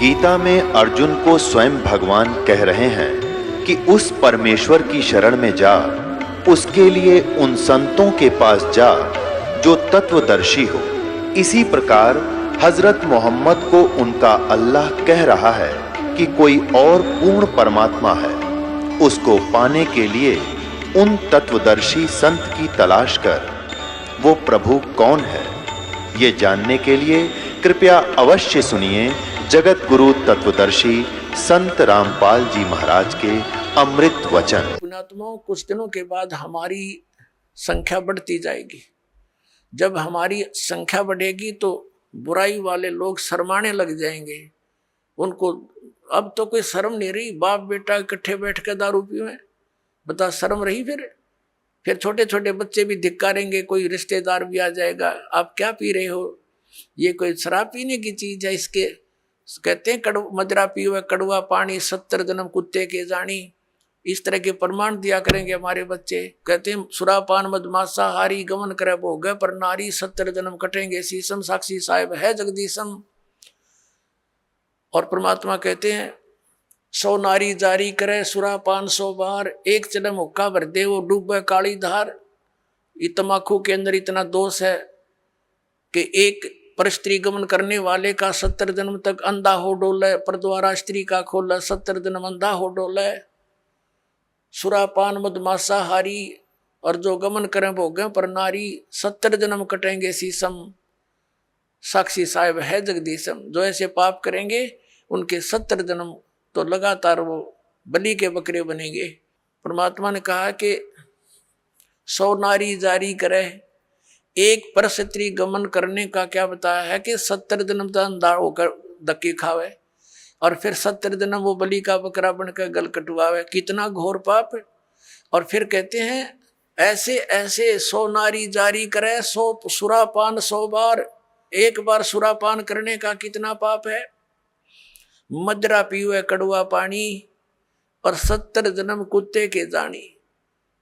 गीता में अर्जुन को स्वयं भगवान कह रहे हैं कि उस परमेश्वर की शरण में जा, उसके लिए उन संतों के पास जा जो तत्वदर्शी हो। इसी प्रकार हजरत मोहम्मद को उनका अल्लाह कह रहा है कि कोई और पूर्ण परमात्मा है। उसको पाने के लिए उन तत्वदर्शी संत की तलाश कर। वो प्रभु कौन है, ये जानने के लिए कृपया अवश्य सुनिए जगत गुरु तत्वदर्शी संत रामपाल जी महाराज के अमृत वचन। पुण्यात्माओं, कुछ दिनों के बाद हमारी संख्या बढ़ती जाएगी। जब हमारी संख्या बढ़ेगी तो बुराई वाले लोग शर्माने लग जाएंगे। उनको अब तो कोई शर्म नहीं रही। बाप बेटा इकट्ठे बैठ के दारू पीवे, बता शर्म रही? फिर छोटे छोटे बच्चे भी धिक्कारेंगे। कोई रिश्तेदार भी आ जाएगा, आप क्या पी रहे हो, ये कोई शराब पीने की चीज है? इसके कहते हैं मदरा पीवे कड़वा पानी, 70 जन्म कुत्ते के जानी। इस तरह के प्रमाण दिया करेंगे हमारे बच्चे। कहते हैं सुरापान मदमासा हारी गमन करे भोग पर नारी, 70 जन्म कटेंगे शीशम, साक्षी साहेब है जगदीशम। और परमात्मा कहते हैं 100 नारी जारी करे सुरापान 100 बार, एक चलम हुक्का भर दे वो डूबे काली धार। तमाकू के अंदर इतना दोष है कि एक पर स्त्री गमन करने वाले का 70 जन्म तक अंधा हो डोले, पर द्वारा स्त्री का खोला 70 जन्म अंधा हो डोले। सुरापान मदमासा हारी, और जो गमन करें भोगें पर नारी, 70 जन्म कटेंगे शीशम, साक्षी साहेब है जगदीशम। जो ऐसे पाप करेंगे उनके 70 जन्म तो लगातार वो बलि के बकरे बनेंगे। परमात्मा ने कहा कि 100 नारी जारी करे, एक पर स्त्री गमन करने का क्या बताया है कि 70 जन्म तक अंधा होकर धक्के खावे, और फिर 70 जन्म वो बलि का बकरा बनकर गल कटवावे। कितना घोर पाप। और फिर कहते हैं ऐसे ऐसे 100 नारी जारी करे 100 सुरापान 100 बार। एक बार सुरापान करने का कितना पाप है। मदरा पीवे कड़वा पानी, और 70 जन्म कुत्ते के जानी।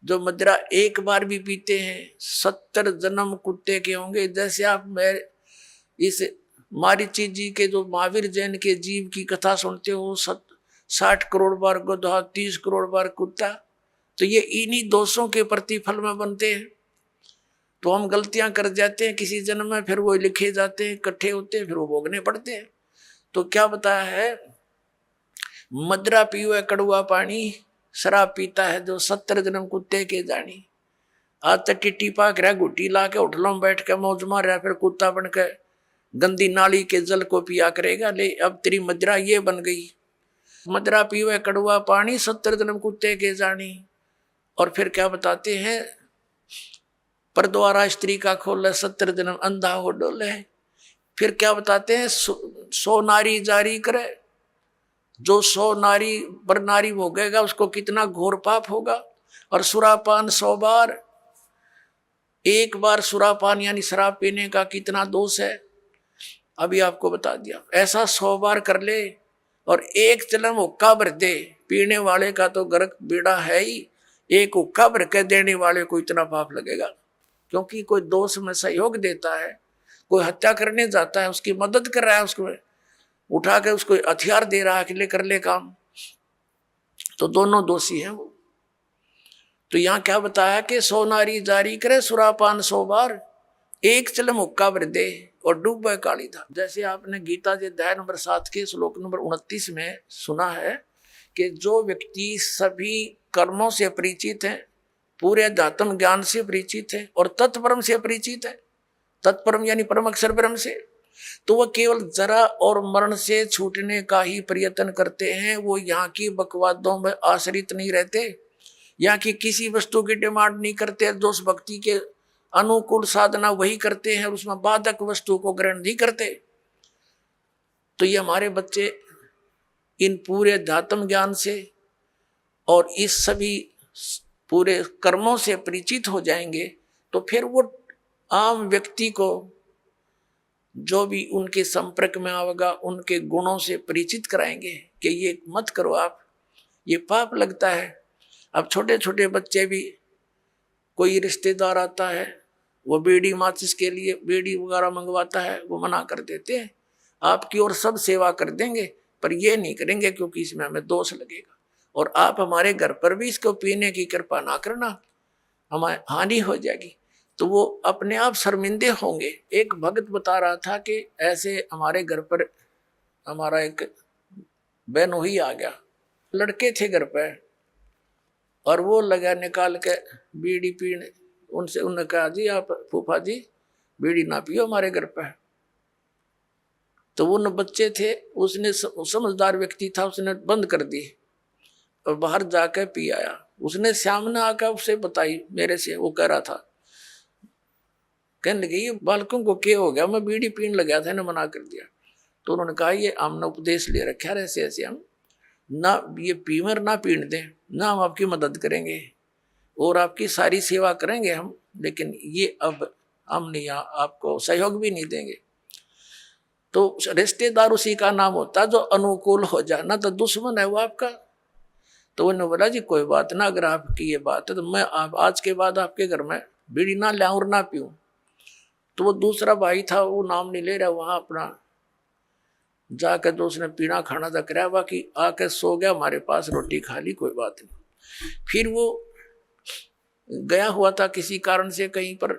जो मदरा एक बार भी पीते हैं 70 जन्म कुत्ते के होंगे। जैसे आप मैं इस मारीची जी के जो महावीर जैन के जीव की कथा सुनते हो, 60 करोड़ बार गधा, 30 करोड़ बार कुत्ता, तो ये इन्हीं दोषों के प्रतिफल में बनते हैं। तो हम गलतियां कर जाते हैं किसी जन्म में, फिर वो लिखे जाते हैं, इकट्ठे होते हैं, फिर वो भोगने पड़ते हैं। तो क्या बताया है, मदरा पीवे कड़वा पानी, शराब पीता है जो 70 जन्म कुत्ते के जानी। आज तक टिट्टी पाक रहा, घुट्टी ला के होटलों में बैठ के मौज मार रहा, फिर कुत्ता बन के गंदी नाली के जल को पिया करेगा। ले अब तेरी मदरा ये बन गई, मदरा पीवे कड़वा पानी, 70 जन्म कुत्ते के जानी। और फिर क्या बताते हैं, पर द्वारा स्त्री का खोले 70 जन्म अंधा हो डोले। फिर क्या बताते हैं, 100 नारी जारी करे, जो 100 नारी पर नारी भोगेगा उसको कितना घोर पाप होगा। और सुरापान 100 बार, एक बार सुरापान यानी शराब पीने का कितना दोष है, अभी आपको बता दिया। ऐसा 100 बार कर ले और एक चलम हुक्का भर दे, पीने वाले का तो गर्क बेड़ा है ही, एक हुक्का भर के देने वाले को इतना पाप लगेगा। क्योंकि कोई दोष में सहयोग देता है, कोई हत्या करने जाता है, उसकी मदद कर रहा है, उसको उठा के उसको हथियार दे रहा है कि ले कर ले काम, तो दोनों दोषी हैं वो। तो यहाँ क्या बताया कि 100 नारी जारी करे सुरापान 100 बार, एक चलम हुक्का भर दे और डूबे काली धार। जैसे आपने गीता जी अध्याय नंबर 7 के श्लोक नंबर 29 में सुना है कि जो व्यक्ति सभी कर्मों से परिचित है, पूरे अध्यात्म ज्ञान से परिचित है और तत्परम से परिचित है, तत्परम यानी परम अक्षर ब्रह्म से, तो वह केवल जरा और मरण से छूटने का ही प्रयत्न करते हैं। वो यहाँ की बकवादों में आश्रित नहीं रहते, यहाँ की किसी वस्तु की डिमांड नहीं करते। जो उस भक्ति के अनुकूल साधना वही करते हैं, उसमें बाधक वस्तु को ग्रहण नहीं करते। तो ये हमारे बच्चे इन पूरे अध्यात्म ज्ञान से और इस सभी पूरे कर्मों से परिचित हो जाएंगे, तो फिर वो आम व्यक्ति को जो भी उनके संपर्क में आएगा उनके गुणों से परिचित कराएंगे कि ये मत करो आप, ये पाप लगता है। अब छोटे छोटे बच्चे भी, कोई रिश्तेदार आता है, वो बीड़ी माचिस के लिए बीड़ी वगैरह मंगवाता है, वो मना कर देते हैं, आपकी और सब सेवा कर देंगे पर ये नहीं करेंगे क्योंकि इसमें हमें दोष लगेगा, और आप हमारे घर पर भी इसको पीने की कृपा ना करना, हमारी हानि हो जाएगी। तो वो अपने आप शर्मिंदे होंगे। एक भक्त बता रहा था कि ऐसे हमारे घर पर हमारा एक बहनोई आ गया, लड़के थे घर पे, और वो लगा निकाल के बीड़ी पीने। उनसे उन्होंने कहा जी आप फूफा जी बीड़ी ना पियो हमारे घर पे। तो वो न बच्चे थे, उसने समझदार व्यक्ति था, उसने बंद कर दी और बाहर जाकर पी आया। उसने सामने आकर उसे बताई मेरे से, वो कह रहा था, कहने लगे ये बालकों को क्या हो गया, मैं बीड़ी पीने लगा था ना मना कर दिया। तो उन्होंने कहा ये हमने उपदेश ले रखा है ऐसे ऐसे, हम ना ये पीवर ना पीने दें, ना हम आपकी मदद करेंगे और आपकी सारी सेवा करेंगे हम, लेकिन ये अब हम नहीं आपको सहयोग भी नहीं देंगे। तो रिश्तेदार उसी का नाम होता जो अनुकूल हो जाए, ना तो दुश्मन है वो आपका। तो उन्होंने बोला जी कोई बात ना, अगर आपकी ये बात है तो मैं आज के बाद आपके घर में बीड़ी ना लाऊं और ना पीऊं। तो वो दूसरा भाई था, वो नाम नहीं ले रहा, वहां अपना जाकर तो उसने पीना खाना था कराया, बाकी आकर सो गया हमारे पास, रोटी खा ली, कोई बात नहीं। फिर वो गया हुआ था किसी कारण से कहीं पर,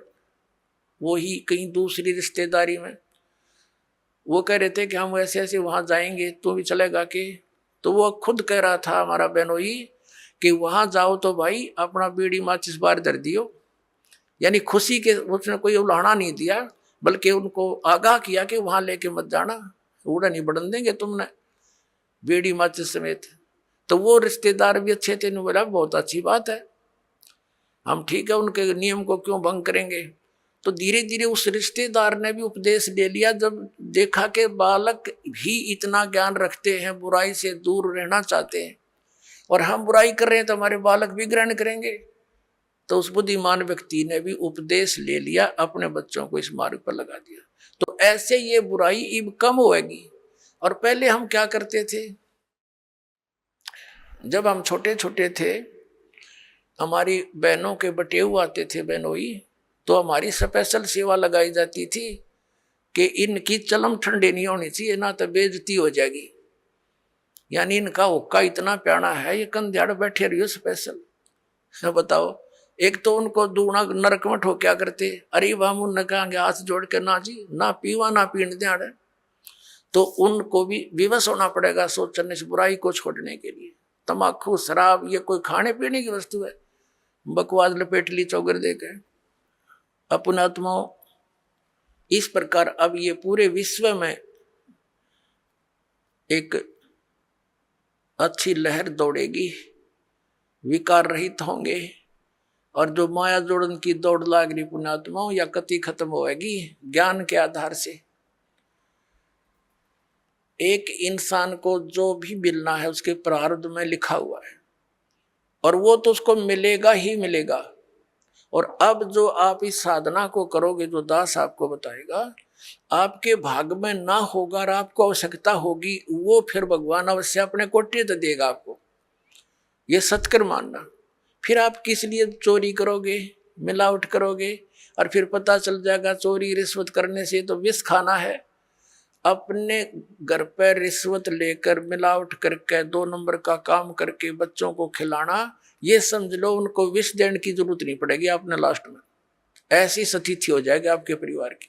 वो ही कहीं दूसरी रिश्तेदारी में, वो कह रहे थे कि हम ऐसे ऐसे वहां जाएंगे, तो भी चलेगा कि? तो वो खुद कह रहा था हमारा बहनोई कि वहां जाओ तो भाई अपना बीड़ी माचिस बाहर धर दियो, यानी खुशी के, उसने कोई उलाहना नहीं दिया, बल्कि उनको आगाह किया कि वहां लेके मत जाना, उड़ा नहीं बढ़न देंगे तुमने बीड़ी माचिस समेत। तो वो रिश्तेदार भी अच्छे थे, बोला बहुत अच्छी बात है, हम ठीक है, उनके नियम को क्यों भंग करेंगे। तो धीरे धीरे उस रिश्तेदार ने भी उपदेश ले लिया, जब देखा कि बालक भी इतना ज्ञान रखते हैं, बुराई से दूर रहना चाहते हैं, और हम बुराई कर रहे हैं तो हमारे बालक भी ग्रहण करेंगे। तो उस बुद्धिमान व्यक्ति ने भी उपदेश ले लिया, अपने बच्चों को इस मार्ग पर लगा दिया। तो ऐसे ये बुराई अब कम होगी। और पहले हम क्या करते थे, जब हम छोटे छोटे थे, हमारी बहनों के बटेऊ आते थे बहनोई, तो हमारी स्पेशल सेवा लगाई जाती थी कि इनकी चलम ठंडे नहीं होनी चाहिए, ना तो बेइज्जती हो जाएगी, यानी इनका हुक्का इतना प्यारा है, ये कंध्याड़ बैठे रहियो स्पेशल। बताओ, एक तो उनको दूना नरक में ठोक्या करते, अरे हम उनने कहेंगे हाथ जोड़ के ना जी ना पीवा ना पीने दें, तो उनको भी विवश होना पड़ेगा सोचने इस बुराई को छोड़ने के लिए। तम्बाकू शराब ये कोई खाने पीने की वस्तु है, बकवास लपेट ली चौगर देकर अपने आत्माओं। इस प्रकार अब ये पूरे विश्व में एक अच्छी लहर दौड़ेगी, विकार रहित होंगे, और जो माया जोड़न की दौड़ लाग रही पुण्यात्माओं या कति खत्म होएगी ज्ञान के आधार से। एक इंसान को जो भी मिलना है उसके प्रारब्ध में लिखा हुआ है, और वो तो उसको मिलेगा ही मिलेगा। और अब जो आप इस साधना को करोगे, जो दास आपको बताएगा, आपके भाग में ना होगा और आपको आवश्यकता होगी, वो फिर भगवान अवश्य अपने कोटे तो देगा आपको, ये सत्कर मानना। फिर आप किस लिए चोरी करोगे, मिलावट करोगे, और फिर पता चल जाएगा चोरी रिश्वत करने से तो विष खाना है। अपने घर पर रिश्वत लेकर मिलावट करके 2 नंबर का काम करके बच्चों को खिलाना, ये समझ लो उनको विष देने की जरूरत नहीं पड़ेगी आपने लास्ट में, ऐसी स्थिति हो जाएगी आपके परिवार की।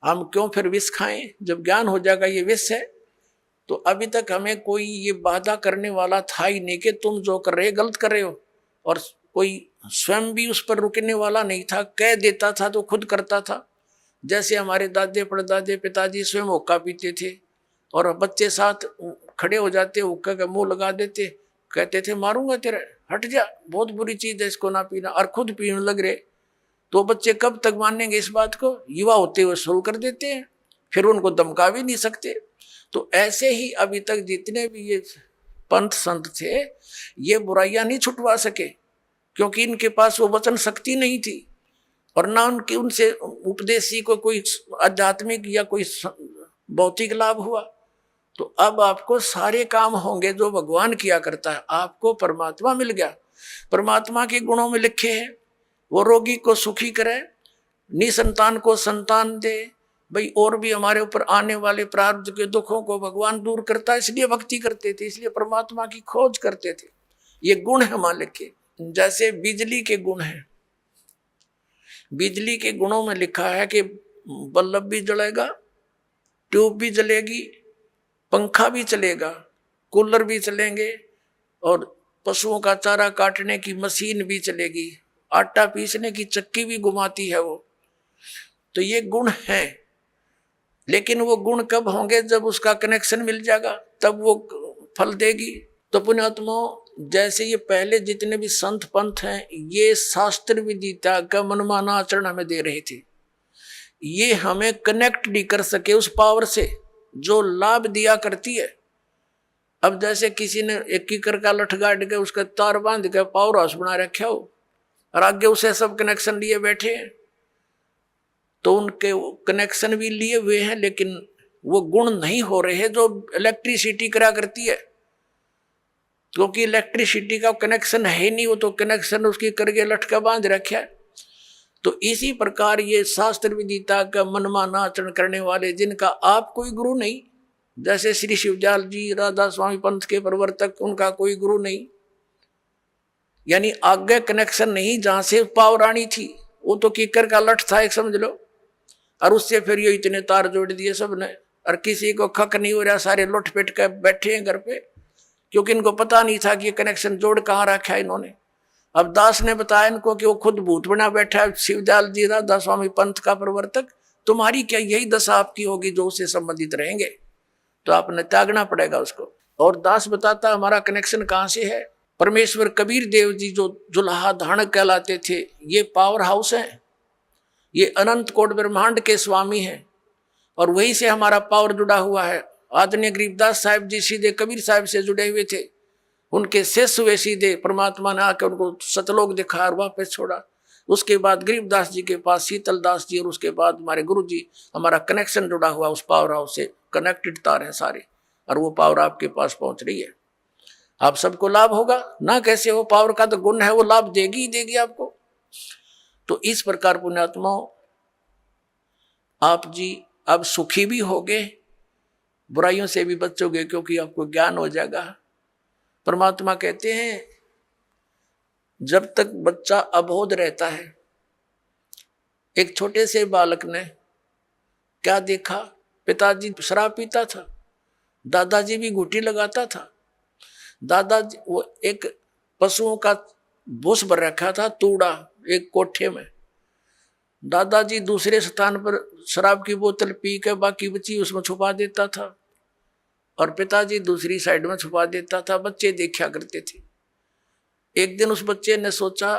हम क्यों फिर विष खाएं जब ज्ञान हो जाएगा ये विष है। तो अभी तक हमें कोई ये बाधा करने वाला था ही नहीं कि तुम जो कर रहे गलत कर रहे हो, और कोई स्वयं भी उस पर रुकने वाला नहीं था, कह देता था तो खुद करता था। जैसे हमारे दादे परदादे पिताजी स्वयं हुक्का पीते थे और बच्चे साथ खड़े हो जाते, हुक्का का मुंह लगा देते, कहते थे मारूंगा तेरा, हट जा, बहुत बुरी चीज है इसको ना पीना, और खुद पीने लग रहे। तो बच्चे कब तक मानेंगे इस बात को, युवा होते हुए शुरू कर देते हैं, फिर उनको धमका भी नहीं सकते। तो ऐसे ही अभी तक जितने भी ये पंथ संत थे, ये बुराइयां नहीं छुटवा सके, क्योंकि इनके पास वो वचन शक्ति नहीं थी, और ना उनके उनसे उपदेशी को कोई आध्यात्मिक या कोई भौतिक लाभ हुआ। तो अब आपको सारे काम होंगे जो भगवान किया करता है। आपको परमात्मा मिल गया, परमात्मा के गुणों में लिखे हैं, वो रोगी को सुखी करे, निसंतान को संतान दे, भाई और भी हमारे ऊपर आने वाले प्रारब्ध के दुखों को भगवान दूर करता है, इसलिए भक्ति करते थे, इसलिए परमात्मा की खोज करते थे। ये गुण है मालिक के। जैसे बिजली के गुण हैं, बिजली के गुणों में लिखा है कि बल्ब भी जलेगा, ट्यूब भी जलेगी, पंखा भी चलेगा, कूलर भी चलेंगे, और पशुओं का चारा काटने की मशीन भी चलेगी, आटा पीसने की चक्की भी घुमाती है वो। तो ये गुण है, लेकिन वो गुण कब होंगे? जब उसका कनेक्शन मिल जाएगा, तब वो फल देगी। तो पुण्यात्माओं, जैसे ये पहले जितने भी संत पंथ हैं, ये शास्त्र विदिता का मनमाना आचरण हमें दे रहे थे। ये हमें कनेक्ट नहीं कर सके उस पावर से जो लाभ दिया करती है। अब जैसे किसी ने एक कीकर का लठ गाड़ के उसका तार बांध के पावर हाउस बना रखा हो, और आगे उसे सब कनेक्शन लिए बैठे हैं, तो उनके कनेक्शन भी लिए हुए हैं, लेकिन वो गुण नहीं हो रहे हैं जो इलेक्ट्रिसिटी करा करती है, क्योंकि इलेक्ट्रिसिटी का कनेक्शन है नहीं, वो तो कनेक्शन उसकी करके लटका बांध रखा है। तो इसी प्रकार ये शास्त्र विदिता का मनमाना आचरण करने वाले, जिनका आप कोई गुरु नहीं, जैसे श्री शिवजाल जी राधा स्वामी पंथ के प्रवर्तक, उनका कोई गुरु नहीं, यानी आगे कनेक्शन नहीं, जहां से पावर आनी थी वो तो कीकर का लठ था एक, समझ लो, और उससे फिर ये इतने तार जोड़ दिए सबने, और किसी को खक नहीं हो रहा, सारे लुट पिट कर बैठे हैं घर पे, क्योंकि इनको पता नहीं था कि ये कनेक्शन जोड़ कहाँ रखा है इन्होंने। अब दास ने बताया इनको कि वो खुद भूत बना बैठा है, शिवदयाल जी राधा स्वामी पंथ का प्रवर्तक, तुम्हारी क्या यही दशा आपकी होगी जो उससे संबंधित रहेंगे, तो आपने त्यागना पड़ेगा उसको। और दास बताता हमारा कनेक्शन कहाँ से है। परमेश्वर कबीर देव जी जो जुलाहा धाणक कहलाते थे, ये पावर हाउस है, ये अनंत कोट ब्रह्मांड के स्वामी हैं, और वहीं से हमारा पावर जुड़ा हुआ है। आदरणीय गरीबदास साहिब जी सीधे कबीर साहिब से जुड़े हुए थे, उनके शिष्य हुए सीधे, परमात्मा ने आकर उनको सतलोक दिखाया और वापस छोड़ा। उसके बाद गरीबदास जी के पास शीतल दास जी, और उसके बाद हमारे गुरु जी। हमारा कनेक्शन जुड़ा हुआ उस पावर हाउस से, कनेक्टेड तार हैं सारे, और वो पावर आपके पास पहुंच रही है। आप सबको लाभ होगा ना, कैसे हो, पावर का तो गुण है, वो लाभ देगी ही देगी आपको। तो इस प्रकार पुण्यात्माओं, आप जी अब सुखी भी होगे, बुराइयों से भी बचोगे, क्योंकि आपको ज्ञान हो जाएगा। परमात्मा कहते हैं जब तक बच्चा अबोध रहता है, एक छोटे से बालक ने क्या देखा, पिताजी शराब पीता था, दादाजी भी घूंटी लगाता था, दादाजी वो एक पशुओं का भूस भर रखा था तूड़ा एक कोठे में, दादाजी दूसरे स्थान पर शराब की बोतल पी के बाकी बची उसमें छुपा देता था, और पिताजी दूसरी साइड में छुपा देता था। बच्चे देखा करते थे। एक दिन उस बच्चे ने सोचा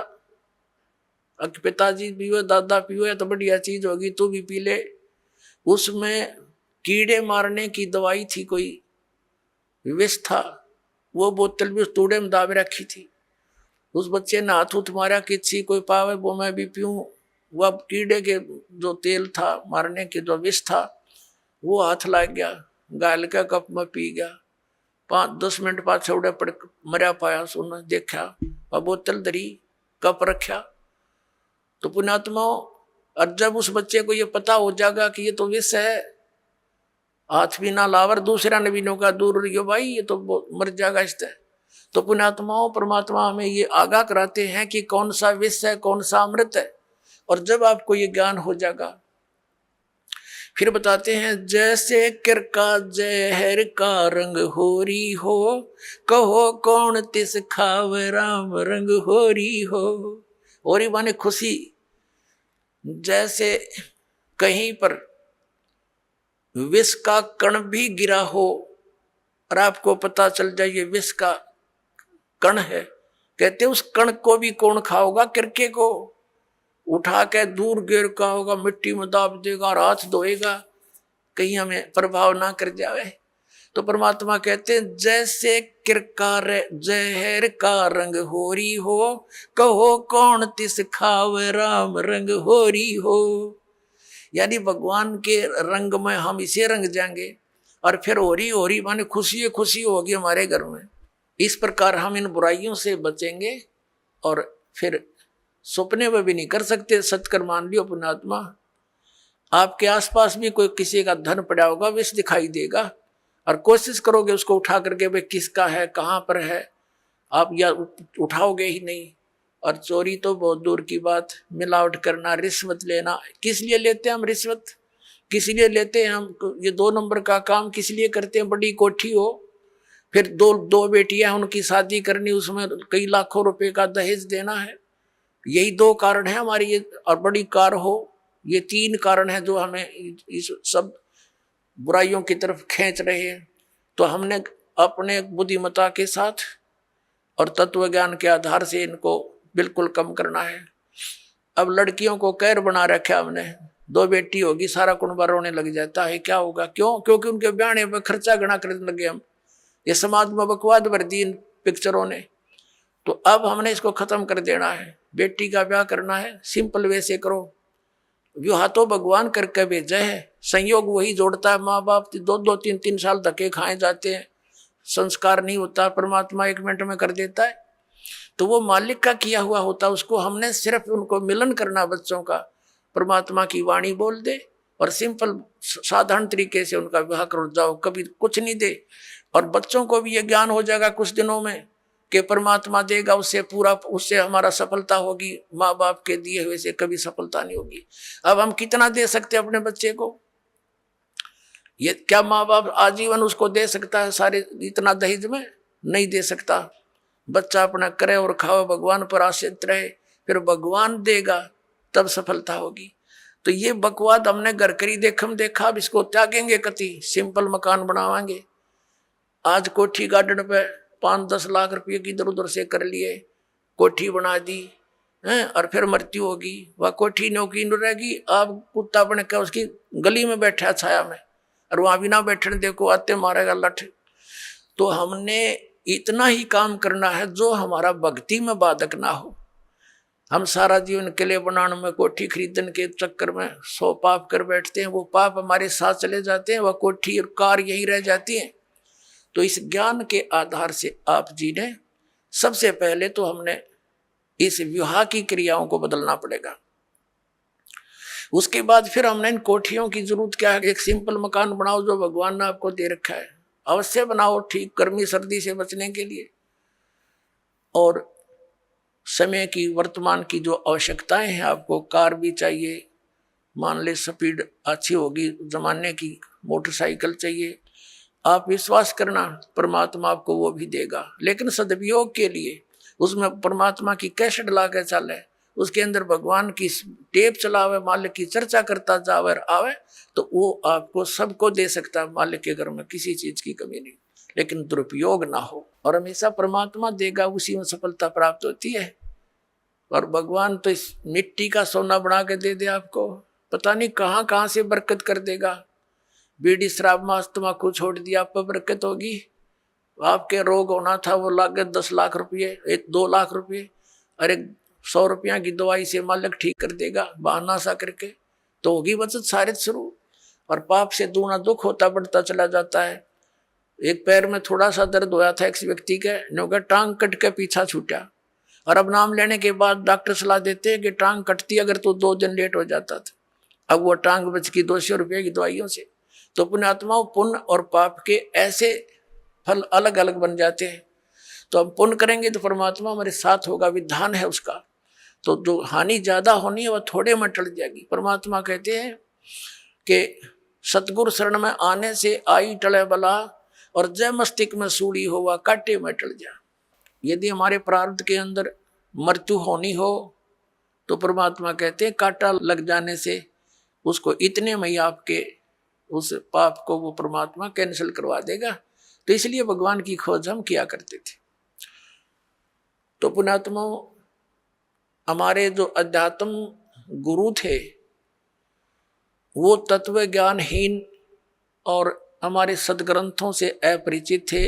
कि पिताजी पीओ, दादा पीओ, या तो बढ़िया चीज होगी, तू भी पी ले। उसमें कीड़े मारने की दवाई थी, कोई विष था, वो बोतल भी उस तूड़े में दाबे रखी थी। उस बच्चे ने हाथ उठ मारा कि छी कोई पावे वो मैं भी पीऊं। वह कीड़े के जो तेल था, मारने के जो विष था, वो हाथ लग गया, गाल का कप में पी गया। 5-10 मिनट बाद छोड़े पड़ मरा पाया। सुना देखा और बोतल धरी, कप रखा। तो पुण्यात्माओं, और जब उस बच्चे को ये पता हो जाएगा कि ये तो विष है, हाथ भी ना लावर, दूसरा नबीनों का दूर रहियो भाई, ये तो मर जाएगा इससे। तो पुण्यात्माओं, परमात्मा हमें ये आगाह कराते हैं कि कौन सा विष है, कौन सा अमृत है। और जब आपको ये ज्ञान हो जाएगा, फिर बताते हैं जैसे किर का जहर का रंग होरी हो, कहो कौन तिस खाव राम रंग होरी हो। होरी माने खुशी। जैसे कहीं पर विष का कण भी गिरा हो और आपको पता चल जाए ये विष का कण है, कहते उस कण को भी कौन खाओगा, किरके को उठा के दूर गिर का होगा, मिट्टी में दाब देगा और हाथ धोएगा, कहीं हमें प्रभाव ना कर जाए। तो परमात्मा कहते हैं जैसे किरका जहर का रंग होरी हो, कहो कौन तिस खाव राम रंग होरी हो। यानी भगवान के रंग में हम इसे रंग जाएंगे, और फिर होरी होरी माने खुशी खुशी होगी हमारे घर में। इस प्रकार हम इन बुराइयों से बचेंगे, और फिर सपने में भी नहीं कर सकते। सत्कर मान लियो पुण्यात्मा, आपके आसपास भी कोई किसी का धन पड़ा होगा, विष दिखाई देगा और कोशिश करोगे उसको उठा करके भाई किसका है, कहाँ पर है, आप या उठाओगे ही नहीं। और चोरी तो बहुत दूर की बात, मिलावट करना, रिश्वत लेना। किस लिए लेते हैं हम रिश्वत? किस लिए लेते हैं हम ये 2 नंबर का काम? किस लिए करते हैं? बड़ी कोठी हो, फिर दो बेटियां, उनकी शादी करनी, उसमें कई लाखों रुपए का दहेज देना है। यही 2 कारण है हमारी ये। और बड़ी कार हो, ये 3 कारण है जो हमें इस सब बुराइयों की तरफ खींच रहे हैं। तो हमने अपने बुद्धिमत्ता के साथ और तत्व ज्ञान के आधार से इनको बिल्कुल कम करना है। अब लड़कियों को कैर बना रखा हमने, 2 बेटी होगी, सारा कुनबा रोने लग जाता है। क्या होगा? क्यों? क्योंकि उनके ब्याह में खर्चा गणा करने लगे हम। ये समाज में बकवाद भर दी इन पिक्चरों ने। तो अब हमने इसको खत्म कर देना है। बेटी का ब्याह करना है, सिंपल वे से करो। विवाह तो भगवान करके भेजा है, संयोग वही जोड़ता है। माँ बाप 2-2, 3-3 साल धक्के खाए जाते हैं, संस्कार नहीं होता, परमात्मा 1 मिनट में कर देता है। तो वो मालिक का किया हुआ होता, उसको हमने सिर्फ उनको मिलन करना बच्चों का, परमात्मा की वाणी बोल दे और सिंपल साधारण तरीके से उनका विवाह कर जाओ, कभी कुछ नहीं दे। और बच्चों को भी ये ज्ञान हो जाएगा कुछ दिनों में कि परमात्मा देगा, उससे पूरा, उससे हमारा सफलता होगी। माँ बाप के दिए हुए से कभी सफलता नहीं होगी। अब हम कितना दे सकते हैं अपने बच्चे को? ये क्या माँ बाप आजीवन उसको दे सकता है सारे इतना दहेज में? नहीं दे सकता। बच्चा अपना करे और खाओ, भगवान पर आश्रित रहे, फिर भगवान देगा, तब सफलता होगी। तो ये बकवाद हमने घर करी देखम देखा, अब इसको त्यागेंगे कति? सिंपल मकान बनावांगे। आज कोठी गार्डन पे 5-10 लाख रुपये की इधर उधर से कर लिए, कोठी बना दी है, और फिर मृत्यु होगी, वह कोठी नौकी न रहेगी। आप कुत्ता बन के उसकी गली में बैठा छाया में, और वहां भी ना बैठने देखो, आते मारेगा लठ। तो हमने इतना ही काम करना है जो हमारा भक्ति में बाधक ना हो। हम सारा जीवन किले बनाने में, कोठी खरीदने के चक्कर में 100 पाप कर बैठते हैं, वो पाप हमारे साथ चले जाते हैं, वह कोठी और कार यही रह जाती है। तो इस ज्ञान के आधार से आप जी ने सबसे पहले तो हमने इस विवाह की क्रियाओं को बदलना पड़ेगा। उसके बाद फिर हमने इन कोठियों की जरूरत क्या है? एक सिंपल मकान बनाओ जो भगवान ने आपको दे रखा है, अवश्य बनाओ, ठीक, गर्मी सर्दी से बचने के लिए। और समय की, वर्तमान की जो आवश्यकताएं हैं, आपको कार भी चाहिए, मान ले स्पीड अच्छी होगी जमाने की, मोटरसाइकिल चाहिए। आप विश्वास करना, परमात्मा आपको वो भी देगा, लेकिन सदुपयोग के लिए उसमें परमात्मा की कैसेट ला के चले, उसके अंदर भगवान की टेप चलावे, मालिक की चर्चा करता जावे और आवे, तो वो आपको सबको दे सकता है। मालिक के घर में किसी चीज की कमी नहीं, लेकिन दुरुपयोग ना हो। और हमेशा परमात्मा देगा, उसी में सफलता प्राप्त होती है। और भगवान तो इस मिट्टी का सोना बना के दे दे आपको, पता नहीं कहाँ कहाँ से बरकत कर देगा। बीड़ी शराब मांस तम्बाकू छोड़ दिया, आप पर बरकत होगी। आपके रोग होना था वो लागत 10 लाख रुपये, 2 लाख रुपये, अरे 100 रुपया की दवाई से मालिक ठीक कर देगा, बहाना सा करके, तो होगी बचत सारे शुरू। और पाप से दूना दुख होता बढ़ता चला जाता है। एक पैर में थोड़ा सा दर्द होया था एक व्यक्ति के, नौका टांग कट के पीछा छूटा, और अब नाम लेने के बाद डॉक्टर सलाह देते हैं कि टांग कटती अगर तो 2 दिन लेट हो जाता था। अब वो टांग बच की 200 रुपये की दवाइयों से। तो पुण्यात्माओं, पुण्य और पाप के ऐसे फल अलग अलग बन जाते हैं। तो हम पुण्य करेंगे तो परमात्मा हमारे साथ होगा, विधान है उसका। तो जो हानि ज्यादा होनी है वह थोड़े में टल जाएगी। परमात्मा कहते हैं कि सतगुरु शरण में आने से आई टले बला, और जय मस्तिष्क में सूड़ी हो वह काटे में टल जा। यदि हमारे प्रारब्ध के अंदर मृत्यु होनी हो तो परमात्मा कहते हैं कांटा लग जाने से उसको इतने में ही आपके उस पाप को वो परमात्मा कैंसिल करवा देगा। तो इसलिए भगवान की खोज हम किया करते थे। तो पुण्यात्मा, हमारे जो अध्यात्म गुरु थे वो तत्व ज्ञानहीन और हमारे सदग्रंथों से अपरिचित थे।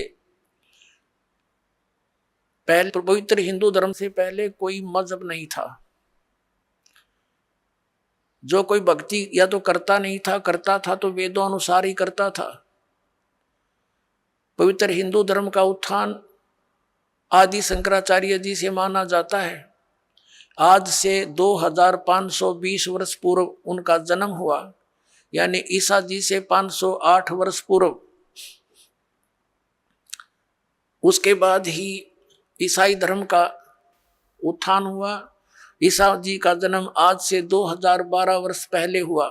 पहले पवित्र हिंदू धर्म से पहले कोई मजहब नहीं था। जो कोई भक्ति या तो करता नहीं था, करता था तो वेदों अनुसार ही करता था। पवित्र हिंदू धर्म का उत्थान आदि शंकराचार्य जी से माना जाता है। आज से 2520 वर्ष पूर्व उनका जन्म हुआ। यानी ईसा जी से 508 वर्ष पूर्व। उसके बाद ही ईसाई धर्म का उत्थान हुआ। ईसा जी का जन्म आज से 2012 वर्ष पहले हुआ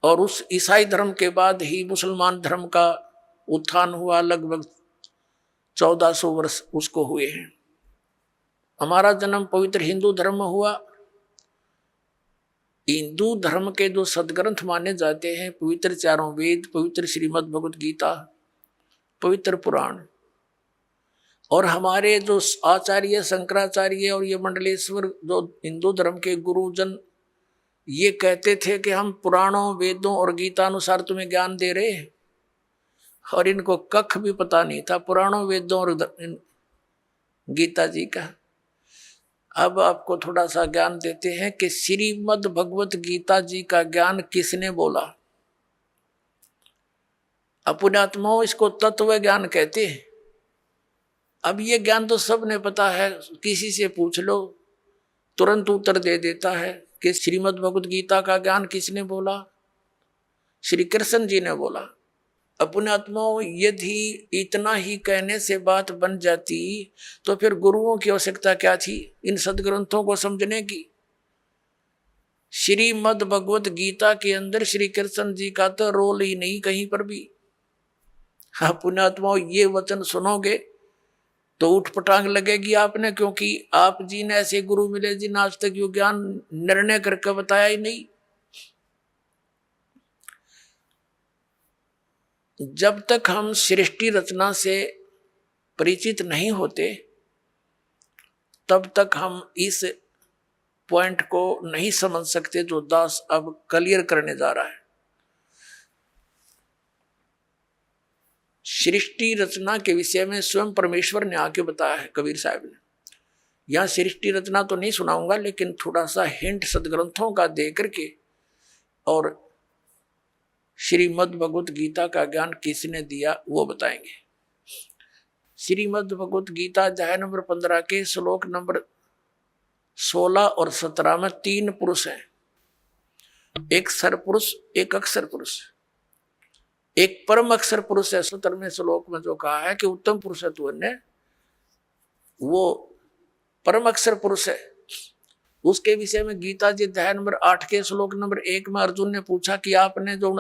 और उस ईसाई धर्म के बाद ही मुसलमान धर्म का उत्थान हुआ। लगभग 1400 वर्ष उसको हुए हैं। हमारा जन्म पवित्र हिंदू धर्म में हुआ। हिंदू धर्म के जो सदग्रंथ माने जाते हैं, पवित्र चारों वेद, पवित्र श्रीमद् भगवत गीता, पवित्र पुराण, और हमारे जो आचार्य शंकराचार्य और ये मंडलेश्वर जो हिंदू धर्म के गुरुजन ये कहते थे कि हम पुराणों, वेदों और गीता अनुसार तुम्हें ज्ञान दे रहे हैं, और इनको कख भी पता नहीं था पुराणों, वेदों और गीता जी का। अब आपको थोड़ा सा ज्ञान देते हैं कि श्रीमद् भगवत गीता जी का ज्ञान किसने बोला। अपुण्यात्माओं, इसको तत्व ज्ञान कहते हैं। अब ये ज्ञान तो सबने पता है, किसी से पूछ लो तुरंत उत्तर दे देता है कि श्रीमद् भगवत गीता का ज्ञान किसने बोला? श्री कृष्ण जी ने बोला। अपुण्यात्माओं, यदि इतना ही कहने से बात बन जाती तो फिर गुरुओं की आवश्यकता क्या थी इन सदग्रंथों को समझने की? श्रीमद् भगवत गीता के अंदर श्री कृष्ण जी का तो रोल ही नहीं कहीं पर भी। अपुण्यात्माओं, ये वचन सुनोगे तो उठ पटांग लगेगी आपने, क्योंकि आप जी ने ऐसे गुरु मिले जिन आज तक यो ज्ञान निर्णय करके बताया ही नहीं। जब तक हम सृष्टि रचना से परिचित नहीं होते तब तक हम इस पॉइंट को नहीं समझ सकते जो दास अब क्लियर करने जा रहा है। सृष्टि रचना के विषय में स्वयं परमेश्वर ने आके बताया है कबीर साहब ने। यहां सृष्टि रचना तो नहीं सुनाऊंगा, लेकिन थोड़ा सा हिंट सदग्रंथों का दे करके और श्रीमद् भगवत गीता का ज्ञान किसने दिया वो बताएंगे। श्रीमद् भगवत गीता अध्याय नंबर 15 के श्लोक नंबर 16 और 17 में 3 पुरुष हैं, एक सर पुरुष, एक अक्षर पुरुष, एक परम अक्षर पुरुष है। 17वें श्लोक में जो कहा है कि उत्तम पुरुष है तू ने, वो परम अक्षर पुरुष है। उसके विषय में गीता जी अध्याय नंबर 8 के श्लोक नंबर 1 में अर्जुन ने पूछा कि आपने जो